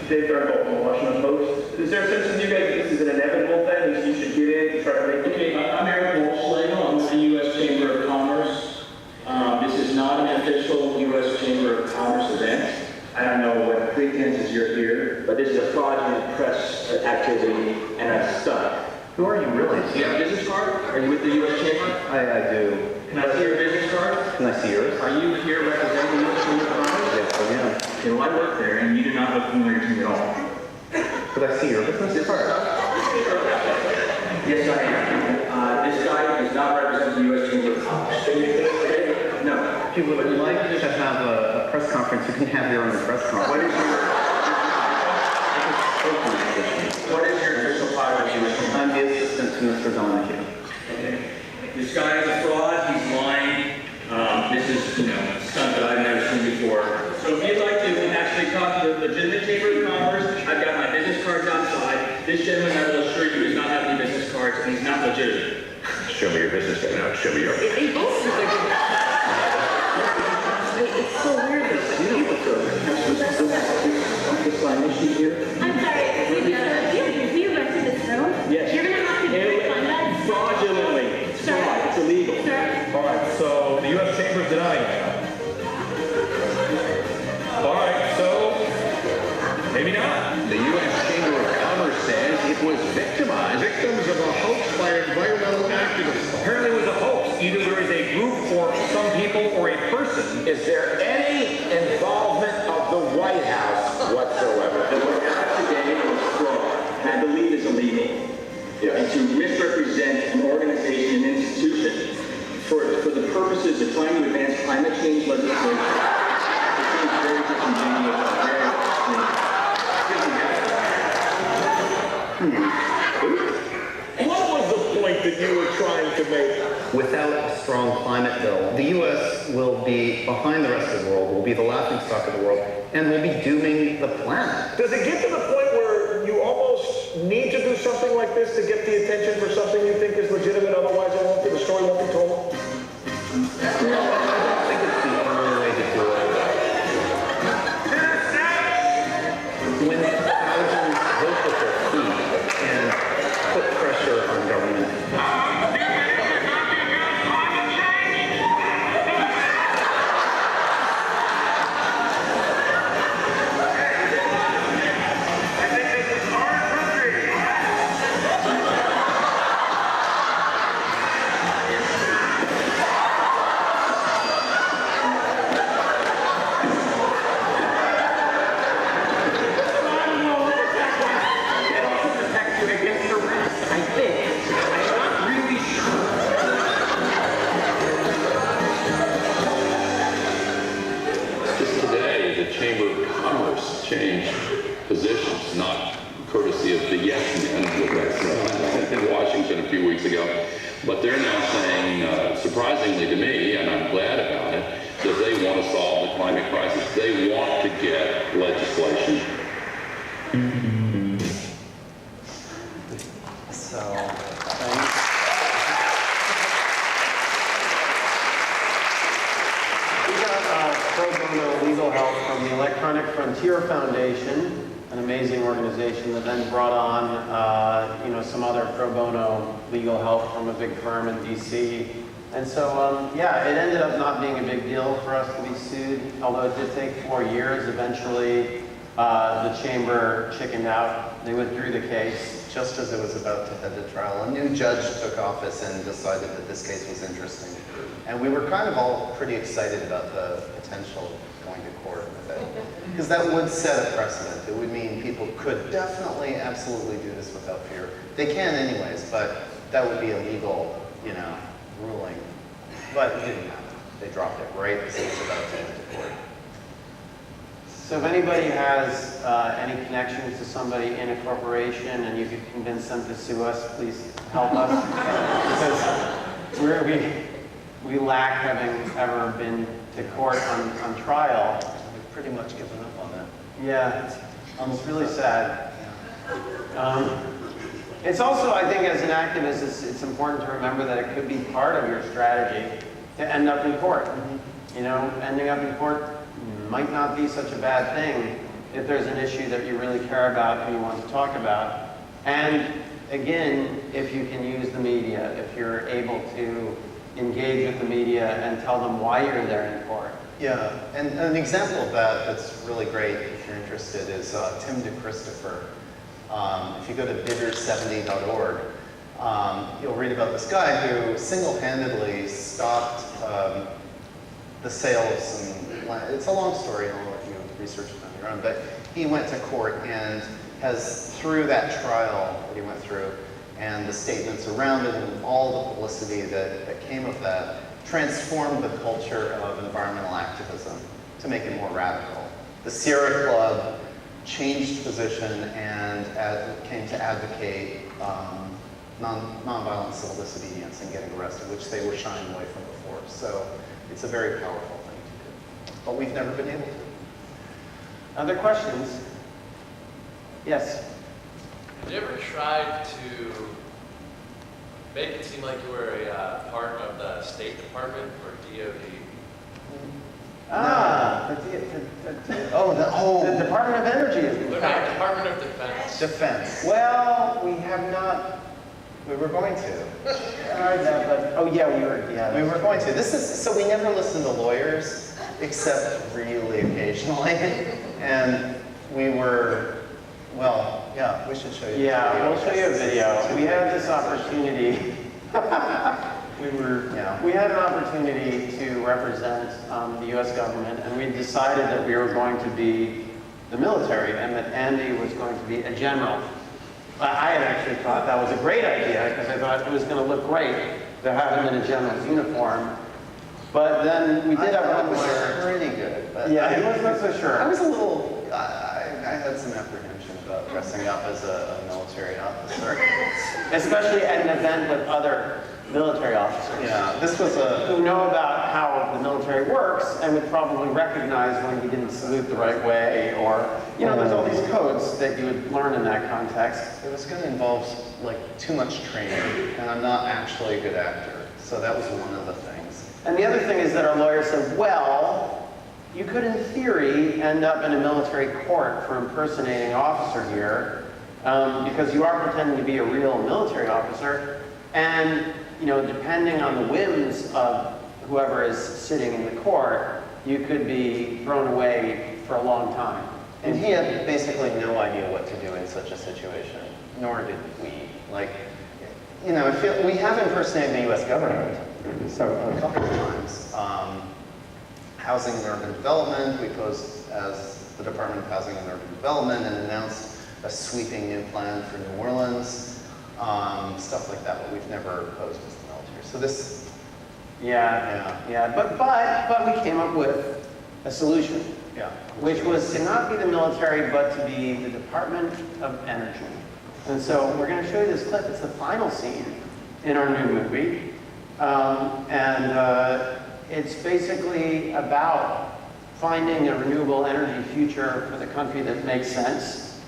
Dave Darbolt from the Washington Post. Is there a sense in you guys that this is an inevitable thing that you should get in to try to make? Okay, I'm Eric Wolfschlegel. I'm with the U.S. Chamber of Commerce. This is not an official U.S. Chamber of Commerce event. I don't know what pretenses you're here, but this is a fraudulent press activity and a stunt. Who are you really? Do you have a business card? Are you with the U.S. Chamber? I do. Can I see your business card? Can I see yours? Are you here representing the U.S. Chamber of Commerce? Yes, I am. Okay, well, I work there, and you do not look familiar to me at all. Could I see your business card? Yes, I am. This guy does not represent the U.S. Chamber of Commerce. No. If you would like to have a press conference, you can have your own press conference. What is your official title? I'm the assistant to Mr. Donahue. Okay. This guy is a fraud. He's lying. This is, a stunt that I've never seen before. So if you'd like to actually talk to the legitimate Chamber of Commerce, I've got my business cards outside. This gentleman, I will assure you, does not have any business cards, and he's not legitimate. Show me your business card now. Show me yours. It's so weird I'm sorry, do you rented this room? Yes. You're going to have to refund us? Fraudulently. It's fraud. It's illegal. Sir? All right, so the U.S. Chamber is denying it. All right, so maybe not. The U.S. Chamber of Commerce says it was victimized. Victims of a hoax by environmental activists. Apparently it was a hoax. Either there is a group or some people or a person. Is there any involvement of the White House whatsoever? The White House today was to misrepresent an organization and institution for the purposes of trying to advance climate change legislation. It seems very disingenuous and very What was the point that you were trying to make? Without a strong climate bill, the U.S. will be behind the rest of the world, will be the laughingstock of the world, and will be dooming the planet. Does it get to the point where you almost need to do something like this to get the attention for something you think is legitimate, otherwise the story won't be told? No, I don't think it's the only way to do it. When thousands vote with their feet and put pressure on government. Changed positions, not courtesy of the yes men in Washington a few weeks ago. But they're now saying, surprisingly to me, and I'm glad about it, that they want to solve the climate crisis. They want to get legislation. From the Electronic Frontier Foundation, an amazing organization that then brought on, some other pro bono legal help from a big firm in DC. And so, yeah, it ended up not being a big deal for us to be sued, although it did take 4 years. Eventually, the chamber chickened out. They withdrew the case. Just as it was about to head to trial, a new judge took office and decided that this case was interesting. And we were kind of all pretty excited about the potential of going to court with it. Because that would set a precedent. It would mean people could definitely, absolutely do this without fear. They can anyways, but that would be a legal, ruling. But it didn't happen. They dropped it right as it was about to head to court. So if anybody has any connections to somebody in a corporation and you could convince them to sue us, please help us. Because we lack having ever been to court on trial. We've pretty much given up on that. Yeah, it's really sad. It's also, I think, as an activist, it's important to remember that it could be part of your strategy to end up in court. Ending up in court might not be such a bad thing if there's an issue that you really care about and you want to talk about. And again, if you can use the media, if you're able to engage with the media and tell them why you're there in court. Yeah, and an example of that that's really great if you're interested is Tim DeChristopher. If you go to bidder70.org, you'll read about this guy who single-handedly stopped the sales, and it's a long story, and I'll let you research it on your own, but he went to court and has, through that trial that he went through, and the statements around it and all the publicity that came of that, transformed the culture of environmental activism to make it more radical. The Sierra Club changed position and came to advocate nonviolent civil disobedience and getting arrested, which they were shying away from before. So it's a very powerful thing to do. But we've never been able to. Other questions? Yes? Have you ever tried to make it seem like you were a part of the State Department or DOD? The Department of Energy is the Department of Defense. Defense. Well, we have not. We were going to. We were going to. So we never listened to lawyers, except really occasionally. And we were, we should show you. Yeah, we'll show you a video. We had this opportunity. We had an opportunity to represent the U.S. government, and we decided that we were going to be the military, and that Andy was going to be a general. I had actually thought that was a great idea because I thought it was going to look great to have him in a general's uniform. But then we did have one where... pretty good. But yeah, he wasn't so sure. I was a little, I had some apprehension about dressing up as a military officer. Especially at an event with other military officers. Yeah, this was who know about how the military works and would probably recognize when you didn't salute the right way, or, you know, there's all these codes that you would learn in that context. It was going to involve like too much training, and I'm not actually a good actor, so that was one of the things. And the other thing is that our lawyer said, well, you could in theory end up in a military court for impersonating an officer here, because you are pretending to be a real military officer, and you know, depending on the whims of whoever is sitting in the court, you could be thrown away for a long time. And he had basically no idea what to do in such a situation, nor did we. Like, you know, I feel we have impersonated the U.S. government a couple of times. Housing and Urban Development, we posed as the Department of Housing and Urban Development and announced a sweeping new plan for New Orleans. Stuff like that, but we've never posed as the military. So this, but we came up with a solution, which was to not be the military, but to be the Department of Energy. And so we're going to show you this clip. It's the final scene in our new movie, it's basically about finding a renewable energy future for the country that makes sense.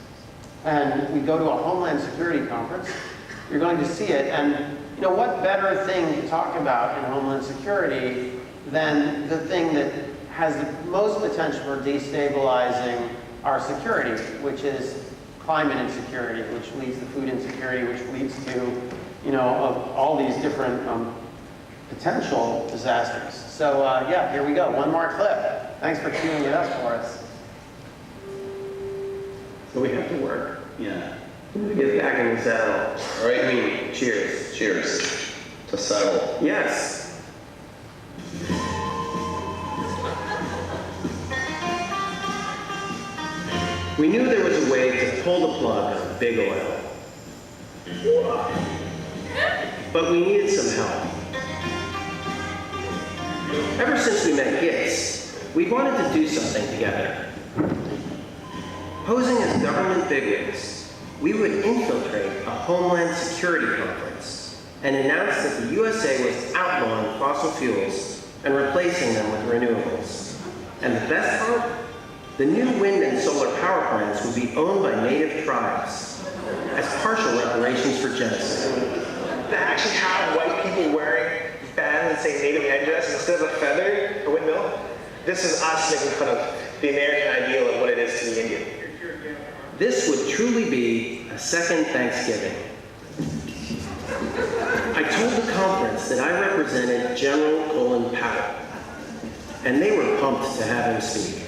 And we go to a Homeland Security conference. You're going to see it, and you know what better thing to talk about in Homeland Security than the thing that has the most potential for destabilizing our security, which is climate insecurity, which leads to food insecurity, which leads to, you know, all these different potential disasters. So yeah, here we go. One more clip. Thanks for queuing it up for us. So we have to work. Yeah. Get back in the saddle. All right. I mean, cheers. Cheers. To saddle. Yes. We knew there was a way to pull the plug on big oil. But we needed some help. Ever since we met Gitz, we wanted to do something together. Posing as government bigwigs, we would infiltrate a Homeland Security conference and announce that the USA was outlawing fossil fuels and replacing them with renewables. And the best part? The new wind and solar power plants would be owned by native tribes as partial reparations for genocide. To actually have white people wearing bands that say native headdress instead of a feather, a windmill, this is us making fun of the American ideal of what it is to be Indian. This would truly be a second Thanksgiving. I told the conference that I represented General Colin Powell, and they were pumped to have him speak.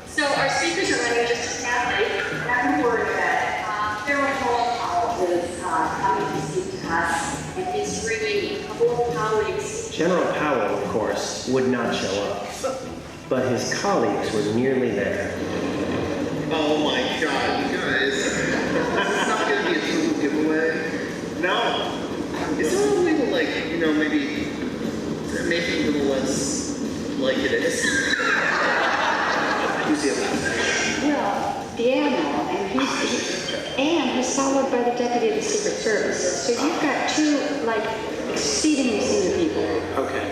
So our speakers are ready just to have a word that General Colin Powell is coming to speak to us, and he's bringing a couple of colleagues. General Powell, of course, would not show up, but his colleagues were nearly there. Oh my God, you guys. It's not going to be a total giveaway. No. Is there a way to, like, you know, maybe make it a little less like it is? You see it? Well, the admiral, and he's followed by the deputy of the Secret Service. So you've got two, like, exceedingly senior people. Okay.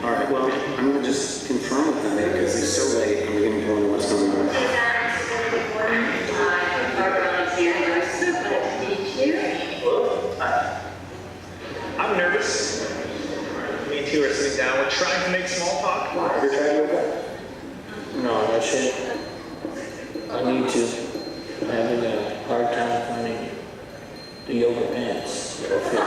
All right. Well, I'm going to just confirm with them because it's so late. I'm beginning to wonder what's going on. I'm nervous. Me and Tia are sitting down. We're trying to make small talk. Have you tried yoga? No, that shit. I need to. I'm having a hard time finding the yoga pants that'll fit.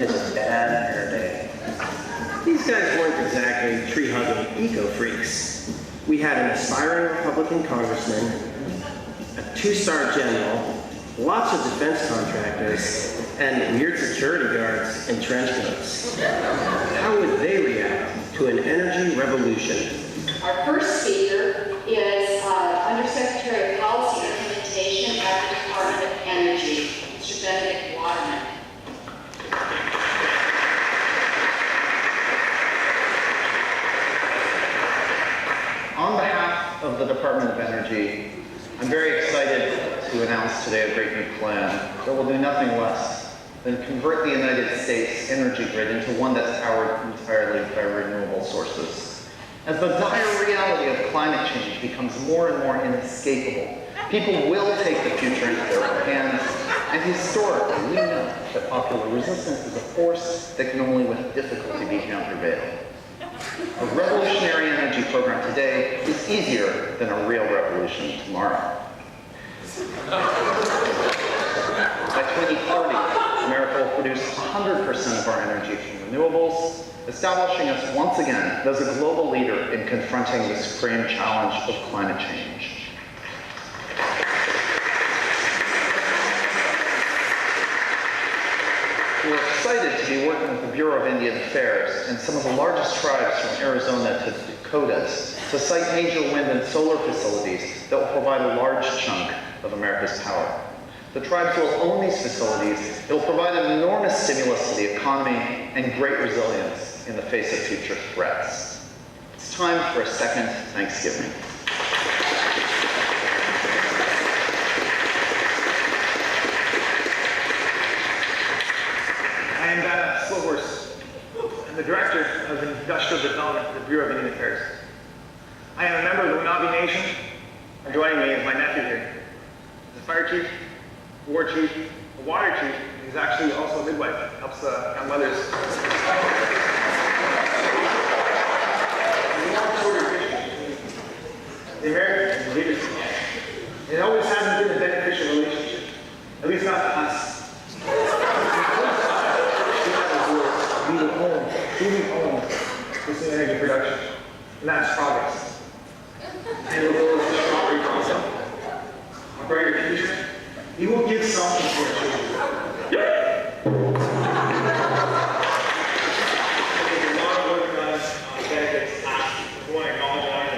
It's a bad hair day. These guys weren't exactly tree-hugging eco-freaks. We had an aspiring Republican congressman, a two-star general, lots of defense contractors, and weird security guards in trench coats. How would they react to an energy revolution? Our first speaker is Undersecretary of Policy Implementation at the Department of Energy, Mr. Benedict Waterman. On behalf of the Department of Energy, I'm very excited to announce today a great new plan that will do nothing less than convert the United States energy grid into one that's powered entirely by renewable sources. As the dire reality of climate change becomes more and more inescapable, people will take the future into their own hands, and historically we know that popular resistance is a force that can only with difficulty be countervailed. A revolutionary energy program today is easier than a real revolution tomorrow. By 2030, America will produce 100% of our energy from renewables, establishing us once again as a global leader in confronting the supreme challenge of climate change. We're excited to be working with the Bureau of Indian Affairs and some of the largest tribes from Arizona to the Dakotas to site major wind and solar facilities that will provide a large chunk of America's power. The tribes will own these facilities. It will provide an enormous stimulus to the economy and great resilience in the face of future threats. It's time for a second Thanksgiving. I am Dana Slowhorse. I'm the Director of Industrial Development at the Bureau of Indian Affairs. I am a member of the Lenape Nation, and joining me is my nephew here. He's a fire chief, a war chief, a water chief, and he's actually also a midwife, helps young mothers. The Americans and leaders, it always hasn't been a beneficial relationship, at least not to us. We own this energy production, and that's progress. And the world is a strawberry blossom, a brighter future. We will give something to our children. There's a lot of work done on benefits. I want to acknowledge that.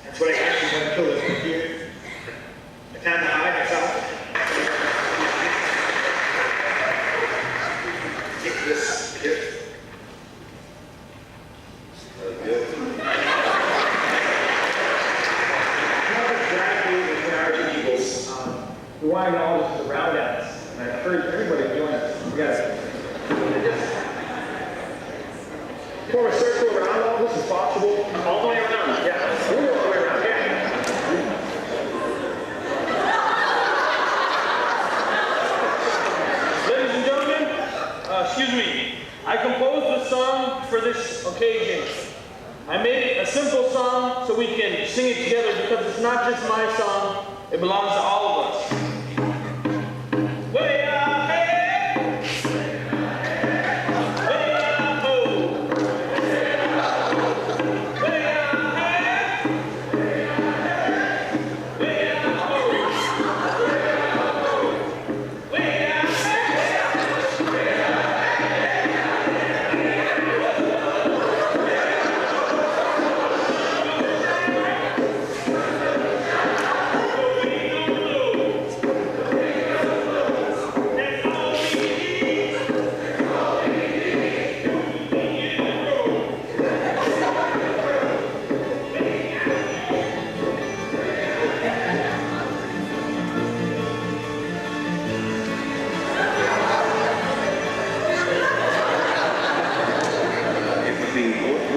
That's what I actually want to kill this here. I tend to hide myself. Get this here. We want to acknowledge the round downs, and I encourage everybody to join us. Yes. Form a circle around all this is possible. All the way around. Yeah. We'll go all the way around. Yeah. Ladies and gentlemen, excuse me. I composed a song for this occasion. I made a simple song so we can sing it together because it's not just my song, it belongs to all of us. Way up, hey! Way up, oh! Way up, hey! Way up, oh! Way up,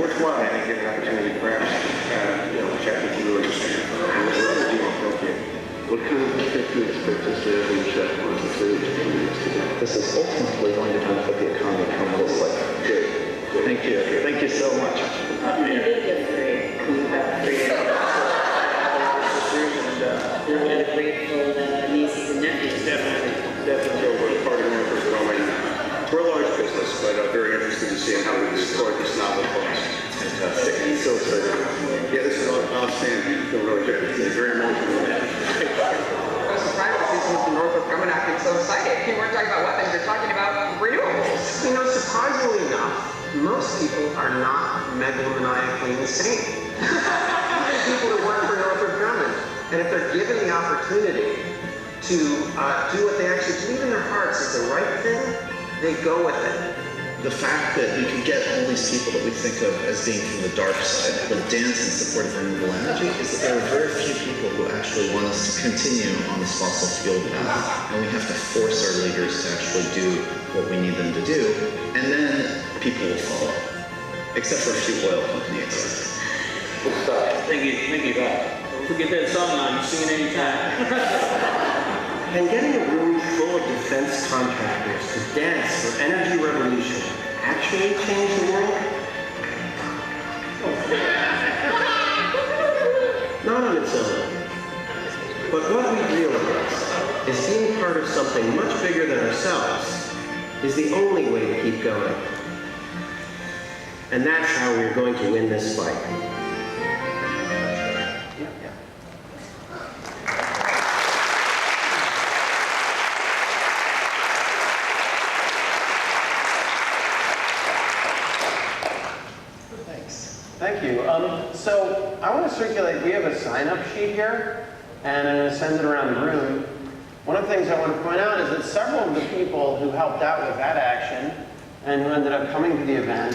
worthwhile, and get an opportunity perhaps, chat with you or just what kind of effect do you expect this to have in the chat on the today? This is ultimately going to benefit the economy tremendously. Good. Thank you. Thank you so much. And grateful nieces and nephews. Definitely. We're part of the members growing. We're a large business, but very interested to see how we exploit this novel cause. Fantastic. So excited. Yeah, this is outstanding. I feel really good. Thank you very much. Professor Private, from Northrop Grumman megalomaniacally insane. People who work for Northrop Grumman, and if they're given the opportunity to do what they actually believe in their hearts is the right thing, they go with it. The fact that we can get all these people that we think of as being from the dark side, but dance in support of renewable energy, is that there are very few people who actually want us to continue on this fossil fuel path, and we have to force our leaders to actually do what we need them to do, and then people will follow, except for a few oil companies. Thank you, God. Don't forget that song on, you sing it anytime. And getting a room full of defense contractors to dance for energy revolution actually change the world? Not on its own. But what we realize is being part of something much bigger than ourselves is the only way to keep going. And that's how we're going to win this fight. Thank you. So I want to circulate, we have a sign-up sheet here, and I'm going to send it around the room. One of the things I want to point out is that several of the people who helped out with that action and who ended up coming to the event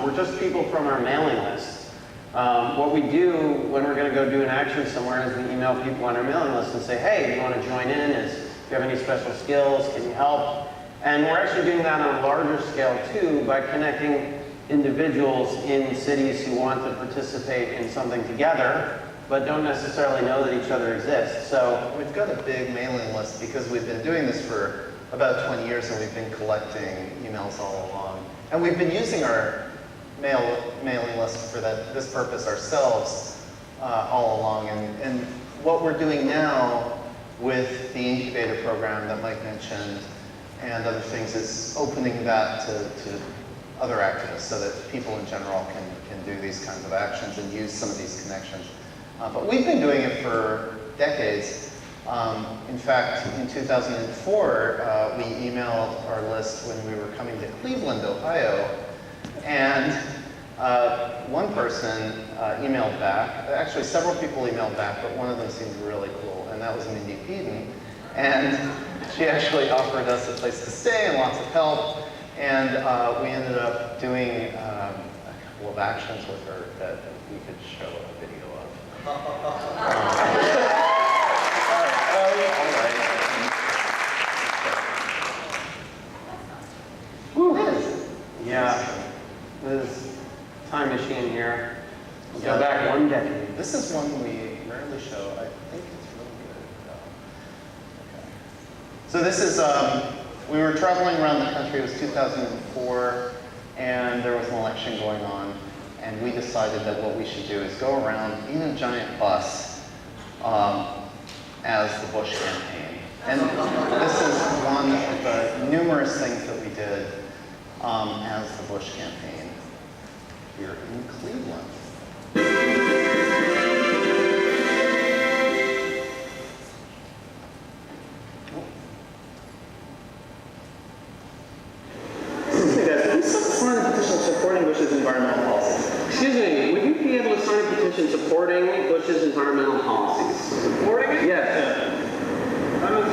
were just people from our mailing list. What we do when we're going to go do an action somewhere is we email people on our mailing list and say, hey, do you want to join in? Do you have any special skills? Can you help? And we're actually doing that on a larger scale too by connecting individuals in cities who want to participate in something together, but don't necessarily know that each other exists. So we've got a big mailing list because we've been doing this for about 20 years and we've been collecting emails all along. And we've been using our mailing list for this purpose ourselves all along. And what we're doing now with the incubator program that Mike mentioned and other things is opening that to other activists so that people in general can do these kinds of actions and use some of these connections. But we've been doing it for decades. In fact, in 2004, we emailed our list when we were coming to Cleveland, Ohio, and one person emailed back. Actually, several people emailed back, but one of them seemed really cool, and that was Mindy Peden. And she actually offered us a place to stay and lots of help. And we ended up doing a couple of actions with her that we could show a video of. All right. Yeah, this time machine here. We'll go back one decade. This is one we rarely show. I think it's really good. Okay. So this is. We were traveling around the country, it was 2004, and there was an election going on, and we decided that what we should do is go around in a giant bus as the Bush campaign. And this is one of the numerous things that we did as the Bush campaign here in Cleveland. Supporting Bush's environmental policies. Excuse me, would you be able to sign a petition supporting Bush's environmental policies? Supporting it? Yes.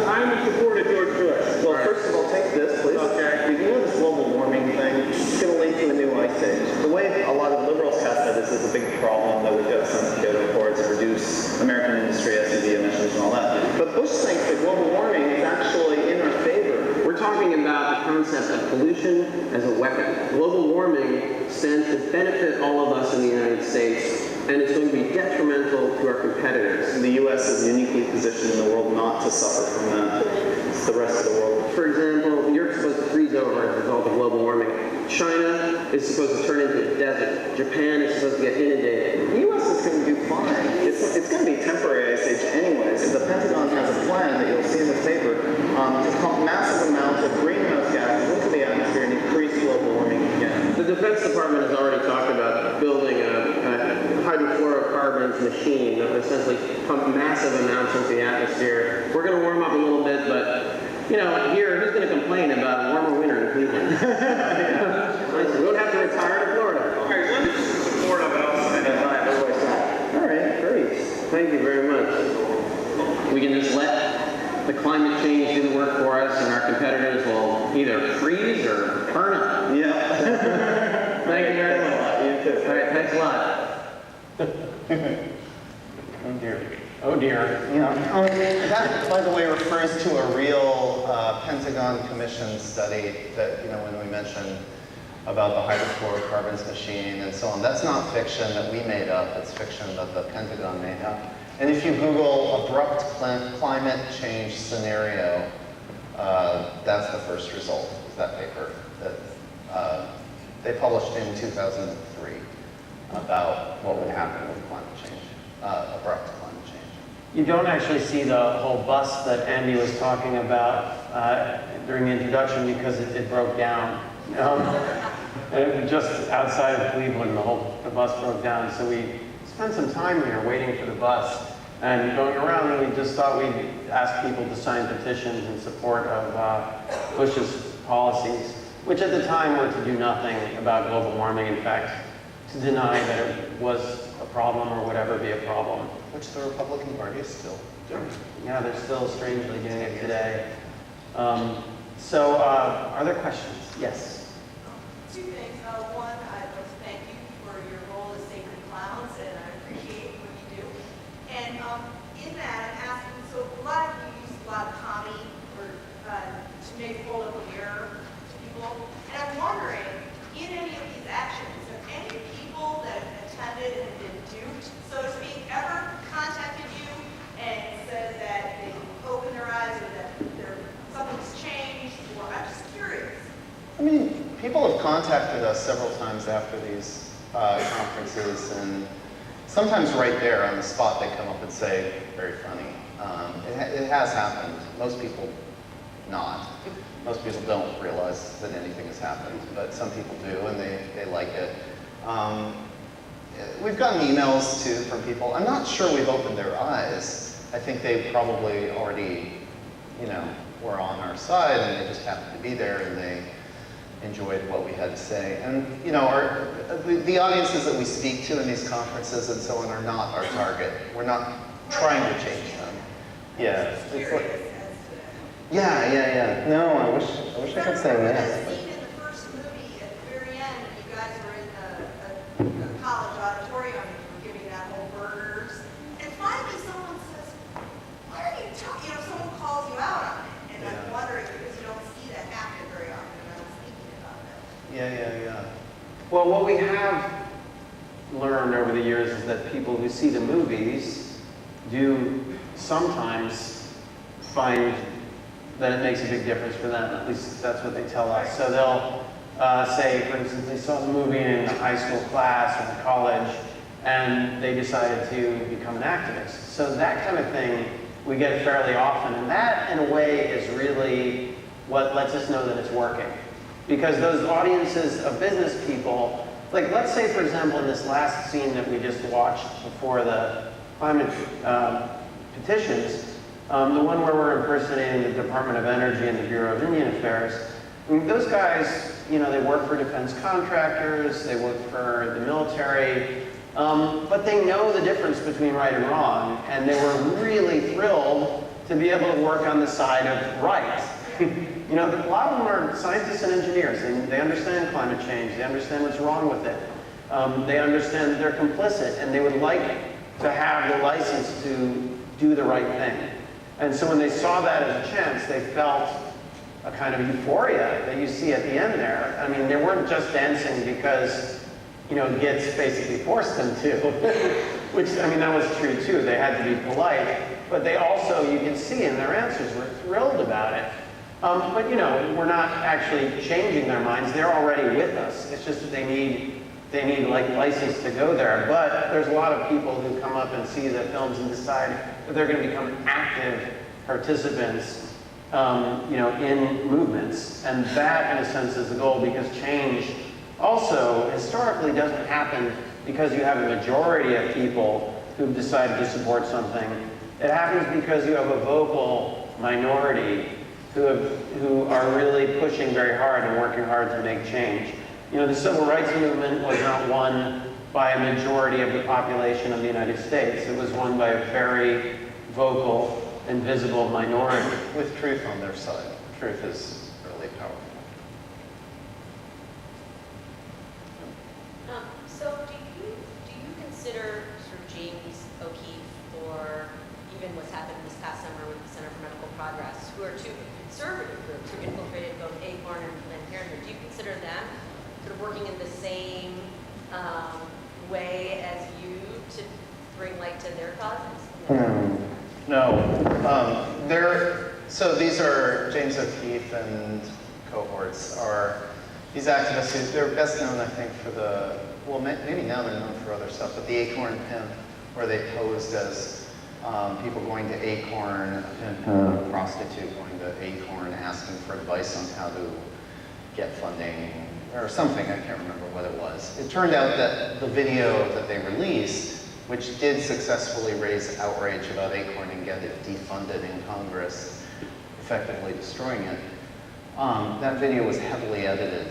I'm in support of George Bush. Well, first of all, take this, please. Okay. You know this global warming thing? It's going to lead to a new ice age. The way a lot of liberals cast that is a big problem that we've got to send Kyoto Accords to reduce American industry, SUV emissions, and all that. But Bush thinks that global warming is actually in our favor. We're talking about the concept of pollution as a weapon. Global warming stands to benefit all of us in the United States, and it's going to be detrimental to our competitors. And the U.S. is uniquely positioned in the world not to suffer from that. It's the rest of the world. For example, Europe's supposed to freeze over as a result of global warming. China is supposed to turn into a desert. Japan is supposed to get inundated. The U.S. is going to do fine. It's going to be temporary ice age anyways. The Pentagon has a plan that you'll see in the paper to pump massive amounts of greenhouse gases into the atmosphere and increase global warming again. The Defense Department has already talked about building a hydrofluorocarbons machine that will essentially pump massive amounts into the atmosphere. We're going to warm up a little bit, but you know, here, who's going to complain about a warmer winter in Cleveland? We don't have to retire to Florida. All right, climate change didn't work for us, and our competitors will either freeze or burn up. Yeah. Thank you very much. You too. All right, thanks a lot. Oh dear. Oh dear. Yeah. That, by the way, refers to a real Pentagon Commission study that, when we mentioned about the hydrofluorocarbons machine and so on. That's not fiction that we made up. It's fiction that the Pentagon made up. And if you Google abrupt climate change scenario, that's the first result, is that paper that they published in 2003 about what would happen with climate change, abrupt climate change. You don't actually see the whole bus that Andy was talking about during the introduction because it broke down. Just outside of Cleveland, the bus broke down. So we spent some time here waiting for the bus and going around, and we just thought we'd ask people to sign petitions in support of Bush's policies, which at the time were to do nothing about global warming. In fact, to deny that it was a problem or would ever be a problem. Which the Republican Party is still doing. Yeah, they're still strangely doing it today. So, are there questions? Yes. Two things. One, I'd like to thank you for your role as Sacred Clowns, and I appreciate what you do. And in that, I'm asking, so a lot of you use a lot of Tommy to make hold up a mirror to people. And I'm wondering, in any of these actions, have any people that have attended and been duped, so to speak, ever contacted you and said that they opened their eyes or that something's changed? Or I'm just curious. I mean, people have contacted us several times after these conferences, and sometimes right there on the spot they come up and say, very funny. It has happened. Most people not. Most people don't realize that anything has happened, but some people do, and they like it. We've gotten emails too from people. I'm not sure we've opened their eyes. I think they probably already, were on our side, and they just happened to be there, and they enjoyed what we had to say. And the audiences that we speak to in these conferences and so on are not our target. We're not trying to change them. Yeah. It's like, yeah. No, I wish I could say yes. In the first movie, at the very end, you guys were in a college auditorium and you were giving out whole burgers. And finally someone says, why are you talking? Someone calls you out on it. And I'm wondering, because you don't see that happen very often, and I was thinking about that. Yeah. Well, what we have learned over the years is that people who see the movies do sometimes find that it makes a big difference for them. At least that's what they tell us. So they'll say, for instance, they saw the movie in a high school class or in college, and they decided to become an activist. So that kind of thing we get fairly often, and that, in a way, is really what lets us know that it's working. Because those audiences of business people, like let's say, for example, in this last scene that we just watched before the climate petitions, the one where we're impersonating the Department of Energy and the Bureau of Indian Affairs, I mean, those guys, they work for defense contractors, they work for the military, but they know the difference between right and wrong, and they were really thrilled to be able to work on the side of right. A lot of them are scientists and engineers, and they understand climate change, they understand what's wrong with it. They understand that they're complicit, and they would like to have the license to do the right thing. And so when they saw that as a chance, they felt a kind of euphoria that you see at the end there. I mean, they weren't just dancing because, Gitz basically forced them to, which, I mean, that was true too. They had to be polite, but they also, you can see in their answers, were thrilled about it. But, we're not actually changing their minds. They're already with us. It's just that they need like license to go there. But there's a lot of people who come up and see the films and decide that they're going to become active participants, in movements. And that, in a sense, is the goal, because change also historically doesn't happen because you have a majority of people who've decided to support something. It happens because you have a vocal minority who are really pushing very hard and working hard to make change. The civil rights movement was not won by a majority of the population of the United States. It was won by a very vocal invisible minority. With truth on their side. Truth is really powerful. So do you consider sort of James O'Keefe or even what's happened this past summer with the Center for Medical Progress, who are two conservative groups who infiltrated both ACORN and Planned Parenthood, do you consider them sort of working in the same way as you to bring light to their causes? No. So these are James O'Keefe and cohorts are these activists who they're best known, I think, for the, well, maybe now they're known for other stuff, but the Acorn Pimp, where they posed as people going to Acorn, a prostitute going to Acorn asking for advice on how to get funding or something. I can't remember what it was. It turned out that the video that they released, which did successfully raise outrage about Acorn and get it defunded in Congress, effectively destroying it, that video was heavily edited,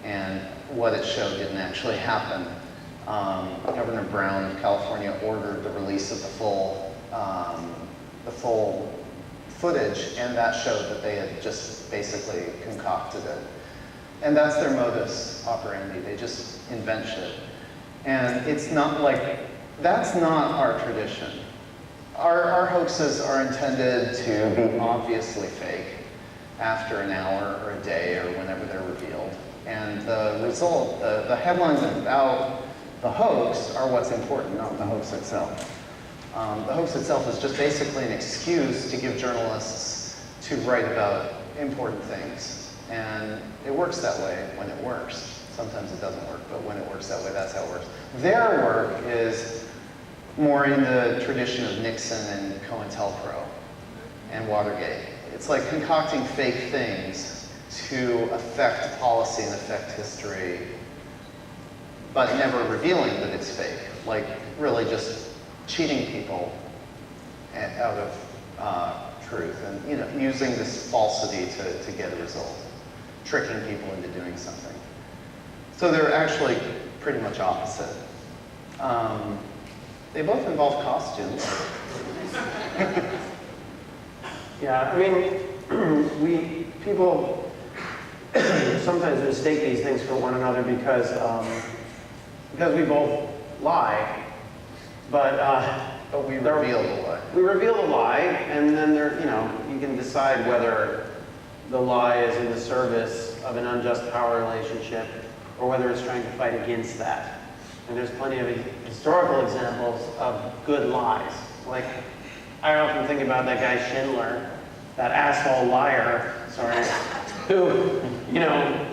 and what it showed didn't actually happen. Governor Brown of California ordered the release of the full footage, and that showed that they had just basically concocted it. And that's their modus operandi. They just invent shit. And it's not like, that's not our tradition. Our hoaxes are intended to be obviously fake after an hour or a day or whenever they're revealed. And the result, the headlines about the hoax are what's important, not the hoax itself. The hoax itself is just basically an excuse to give journalists to write about important things. And it works that way when it works. Sometimes it doesn't work, but when it works that way, that's how it works. Their work is more in the tradition of Nixon and COINTELPRO and Watergate. It's like concocting fake things to affect policy and affect history, but never revealing that it's fake. Like really just cheating people out of truth and using this falsity to get a result, tricking people into doing something. So they're actually pretty much opposite. They both involve costumes. Yeah, I mean, people sometimes mistake these things for one another because we both lie, but we reveal the lie. We reveal the lie, and then you can decide whether the lie is in the service of an unjust power relationship or whether it's trying to fight against that. And there's plenty of historical examples of good lies. Like, I often think about that guy Schindler, that asshole liar, who,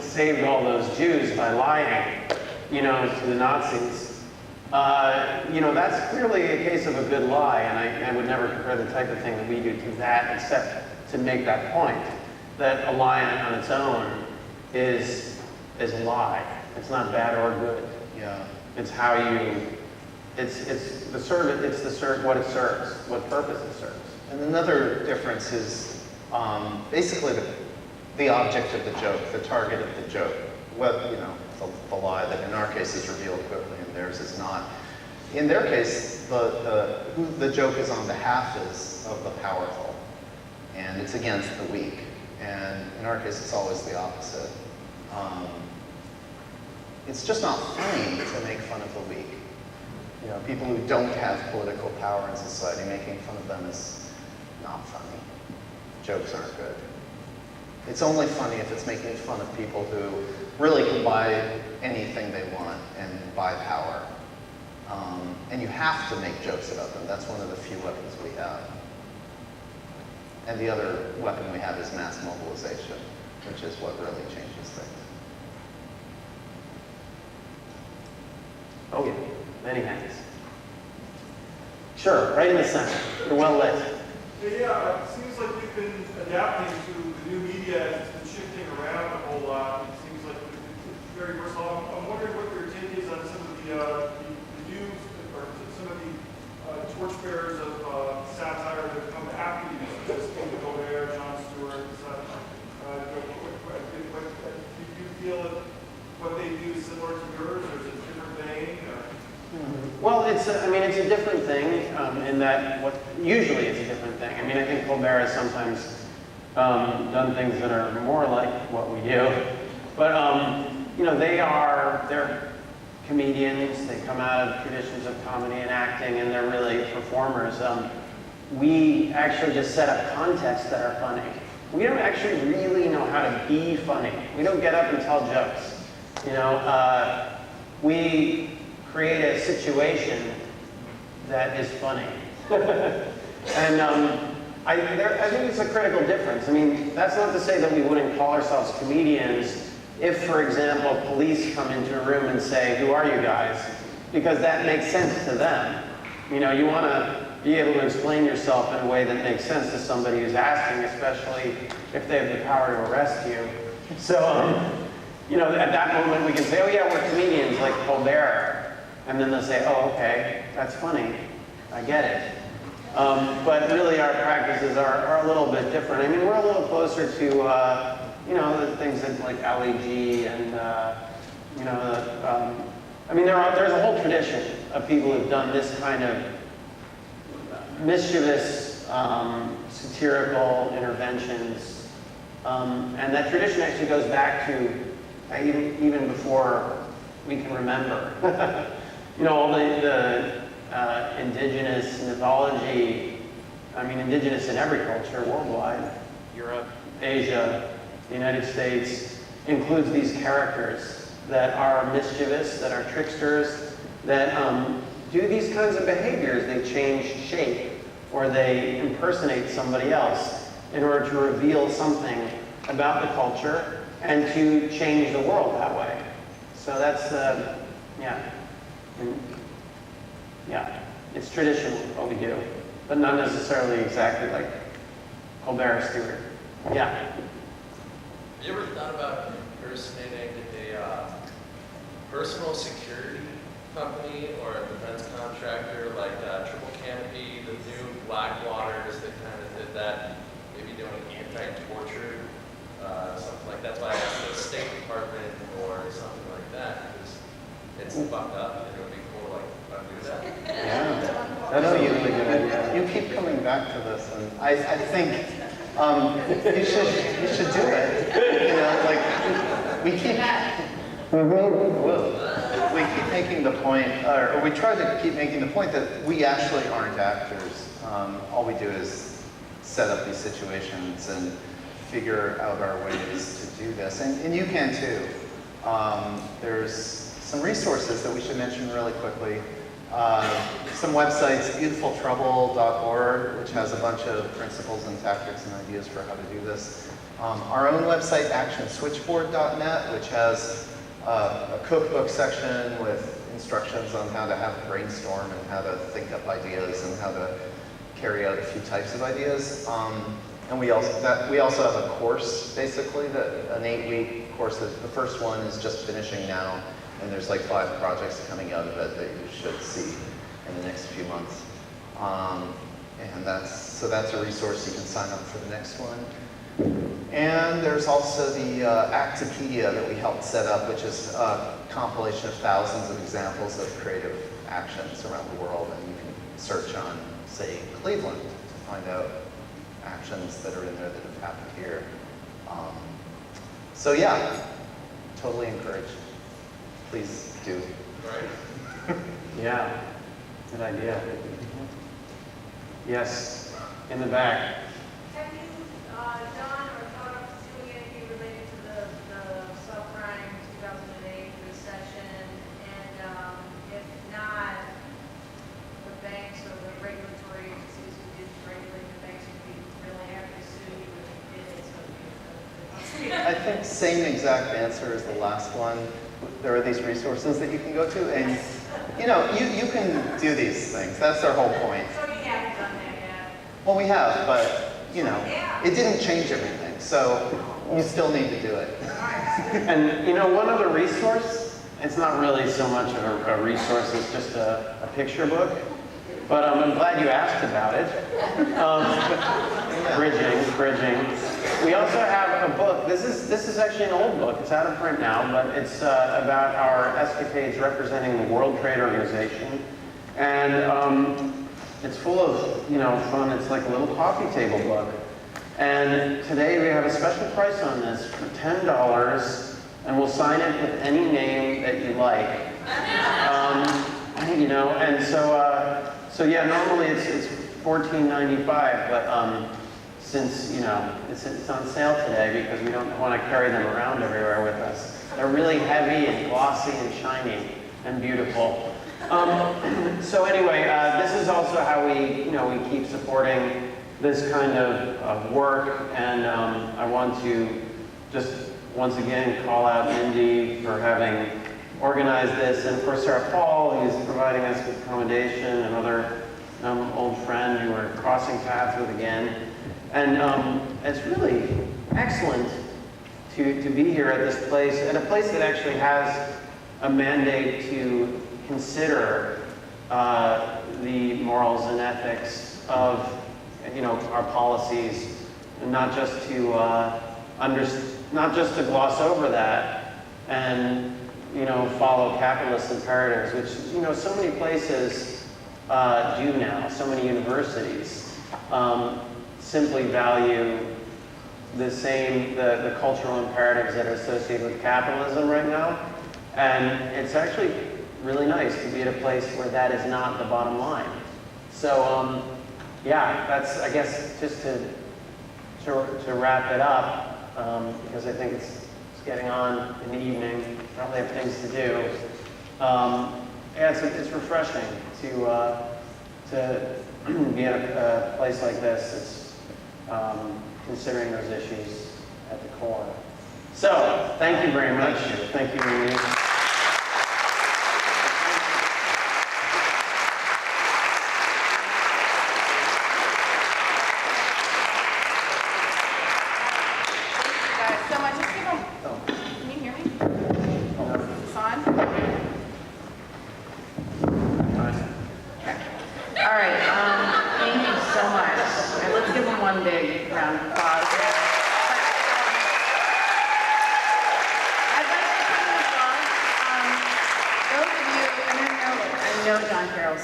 saved all those Jews by lying, to the Nazis. That's clearly a case of a good lie, and I would never compare the type of thing that we do to that, except to make that point, that a lie on its own is a lie. It's not bad or good. Yeah. It's how what it serves, what purpose it serves. And another difference is basically the object of the joke, the target of the joke. The lie that in our case is revealed quickly and theirs is not. In their case, who the joke is on behalf is of the powerful, and it's against the weak. And in our case, it's always the opposite. It's just not funny to make fun of the weak. People who don't have political power in society, making fun of them is not funny. Jokes aren't good. It's only funny if it's making fun of people who really can buy anything they want and buy power. And you have to make jokes about them. That's one of the few weapons we have. And the other weapon we have is mass mobilization, which is what really changes things. Oh yeah, many hands. Sure, right in the center. You're well lit. Yeah, it seems like we've been adapting to the new media and it's been shifting around a whole lot. It seems like it's very versatile. I'm wondering what your take is on some of the news or some of the torchbearers of satire that have come after you, such as Stephen Colbert, Jon Stewart, etc. Do you feel that what they do is similar to yours, or is it a different vein? Well, it's a different thing in that usually it's a different thing. I mean, I think Colbert has sometimes done things that are more like what we do. But, you know, they're comedians. They come out of traditions of comedy and acting, and they're really performers. We actually just set up contests that are funny. We don't actually really know how to be funny. We don't get up and tell jokes. You know, we create a situation that is funny. And I think it's a critical difference. I mean, that's not to say that we wouldn't call ourselves comedians if, for example, police come into a room and say, "Who are you guys?" Because that makes sense to them. You know, you want to be able to explain yourself in a way that makes sense to somebody who's asking, especially if they have the power to arrest you. So, you know, at that moment we can say, "Oh yeah, we're comedians like Colbert." And then they'll say, "Oh, okay, that's funny. I get it." But really our practices are a little bit different. I mean, we're a little closer to, you know, the things that like LEG and, you know, I mean, there's a whole tradition of people who've done this kind of mischievous, satirical interventions. And that tradition actually goes back to even before we can remember. You know, all the indigenous mythology, I mean, indigenous in every culture worldwide, Europe, Asia, the United States, includes these characters that are mischievous, that are tricksters, that do these kinds of behaviors. They change shape, or they impersonate somebody else in order to reveal something about the culture and to change the world that way. So that's, yeah. Yeah, it's traditional what we do, but not necessarily exactly like Colbert or Stewart. Yeah. Have you ever thought about impersonating a personal security company or a defense contractor like Triple Canopy, the new Blackwaters that kind of did that, maybe doing anti-torture, something like that. That's why I asked the State Department or something like that, because it's fucked up and it would be cool to like undo that. Yeah, that's a really good idea. You keep coming back to this, and I think you should do it. You know, like we keep making the point, or we try to keep making the point that we actually aren't actors. All we do is set up these situations and figure out our ways to do this, and you can too. There's some resources that we should mention really quickly. Some websites, beautifultrouble.org, which has a bunch of principles and tactics and ideas for how to do this. Our own website, actionswitchboard.net, which has a cookbook section with instructions on how to have a brainstorm and how to think up ideas and how to carry out a few types of ideas. And we also have a course, basically, an 8-week course. The first one is just finishing now, and there's like 5 projects coming out of it that you should see in the next few months. And that's a resource. You can sign up for the next one. And there's also the Actipedia that we helped set up, which is a compilation of thousands of examples of creative actions around the world. And you can search on, say, Cleveland to find out actions that are in there that have happened here. So yeah, totally encouraged. Please do. Right. Yeah, good idea. Yes, in the back. Have you done or thought of doing anything related to the subprime 2008 recession? And if not, the banks or the regulatory agencies who did regulate the banks would be really happy to sue you if you did it. I think same exact answer as the last one. There are these resources that you can go to, and you know, you can do these things. That's our whole point. So you haven't done that yet? Well, we have, but you know, it didn't change everything, so you still need to do it. And you know, one other resource, it's not really so much of a resource, it's just a picture book. But I'm glad you asked about it. Bridging. We also have a book. This is actually an old book. It's out of print now, but it's about our escapades representing the World Trade Organization. And it's full of, you know, fun. It's like a little coffee table book. And today we have a special price on this for $10, and we'll sign it with any name that you like. You know, and so yeah, normally it's $14.95, but since, you know, it's on sale today because we don't want to carry them around everywhere with us. They're really heavy and glossy and shiny and beautiful. So anyway, this is also how we, you know, we keep supporting this kind of work, and I want to just once again call out Mindy for having organized this, and of course Sarah Paul, who's providing us with accommodation, and another old friend who we're crossing paths with again. And it's really excellent to be here at this place, at a place that actually has a mandate to consider the morals and ethics of, you know, our policies, and not just to gloss over that and, you know, follow capitalist imperatives, which, you know, so many places do now. So many universities simply value the cultural imperatives that are associated with capitalism right now. And it's actually really nice to be at a place where that is not the bottom line. So, yeah, that's, I guess, just to wrap it up, because I think it's getting on in the evening, probably have things to do. Yeah, it's refreshing to be at a place like this. It's considering those issues at the core. So, thank you very much. Thank you, Mimi.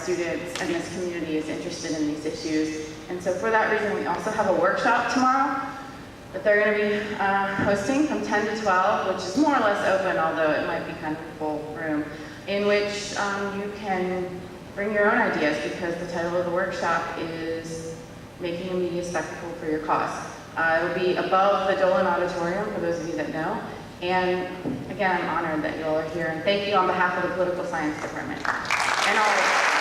Students and this community is interested in these issues. And so for that reason, we also have a workshop tomorrow that they're going to be hosting from 10 to 12, which is more or less open, although it might be kind of a full room, in which you can bring your own ideas, because the title of the workshop is Making a Media Spectacle for Your Cause. It will be above the Dolan Auditorium, for those of you that know. And again, I'm honored that you all are here. And thank you on behalf of the Political Science Department and all of you.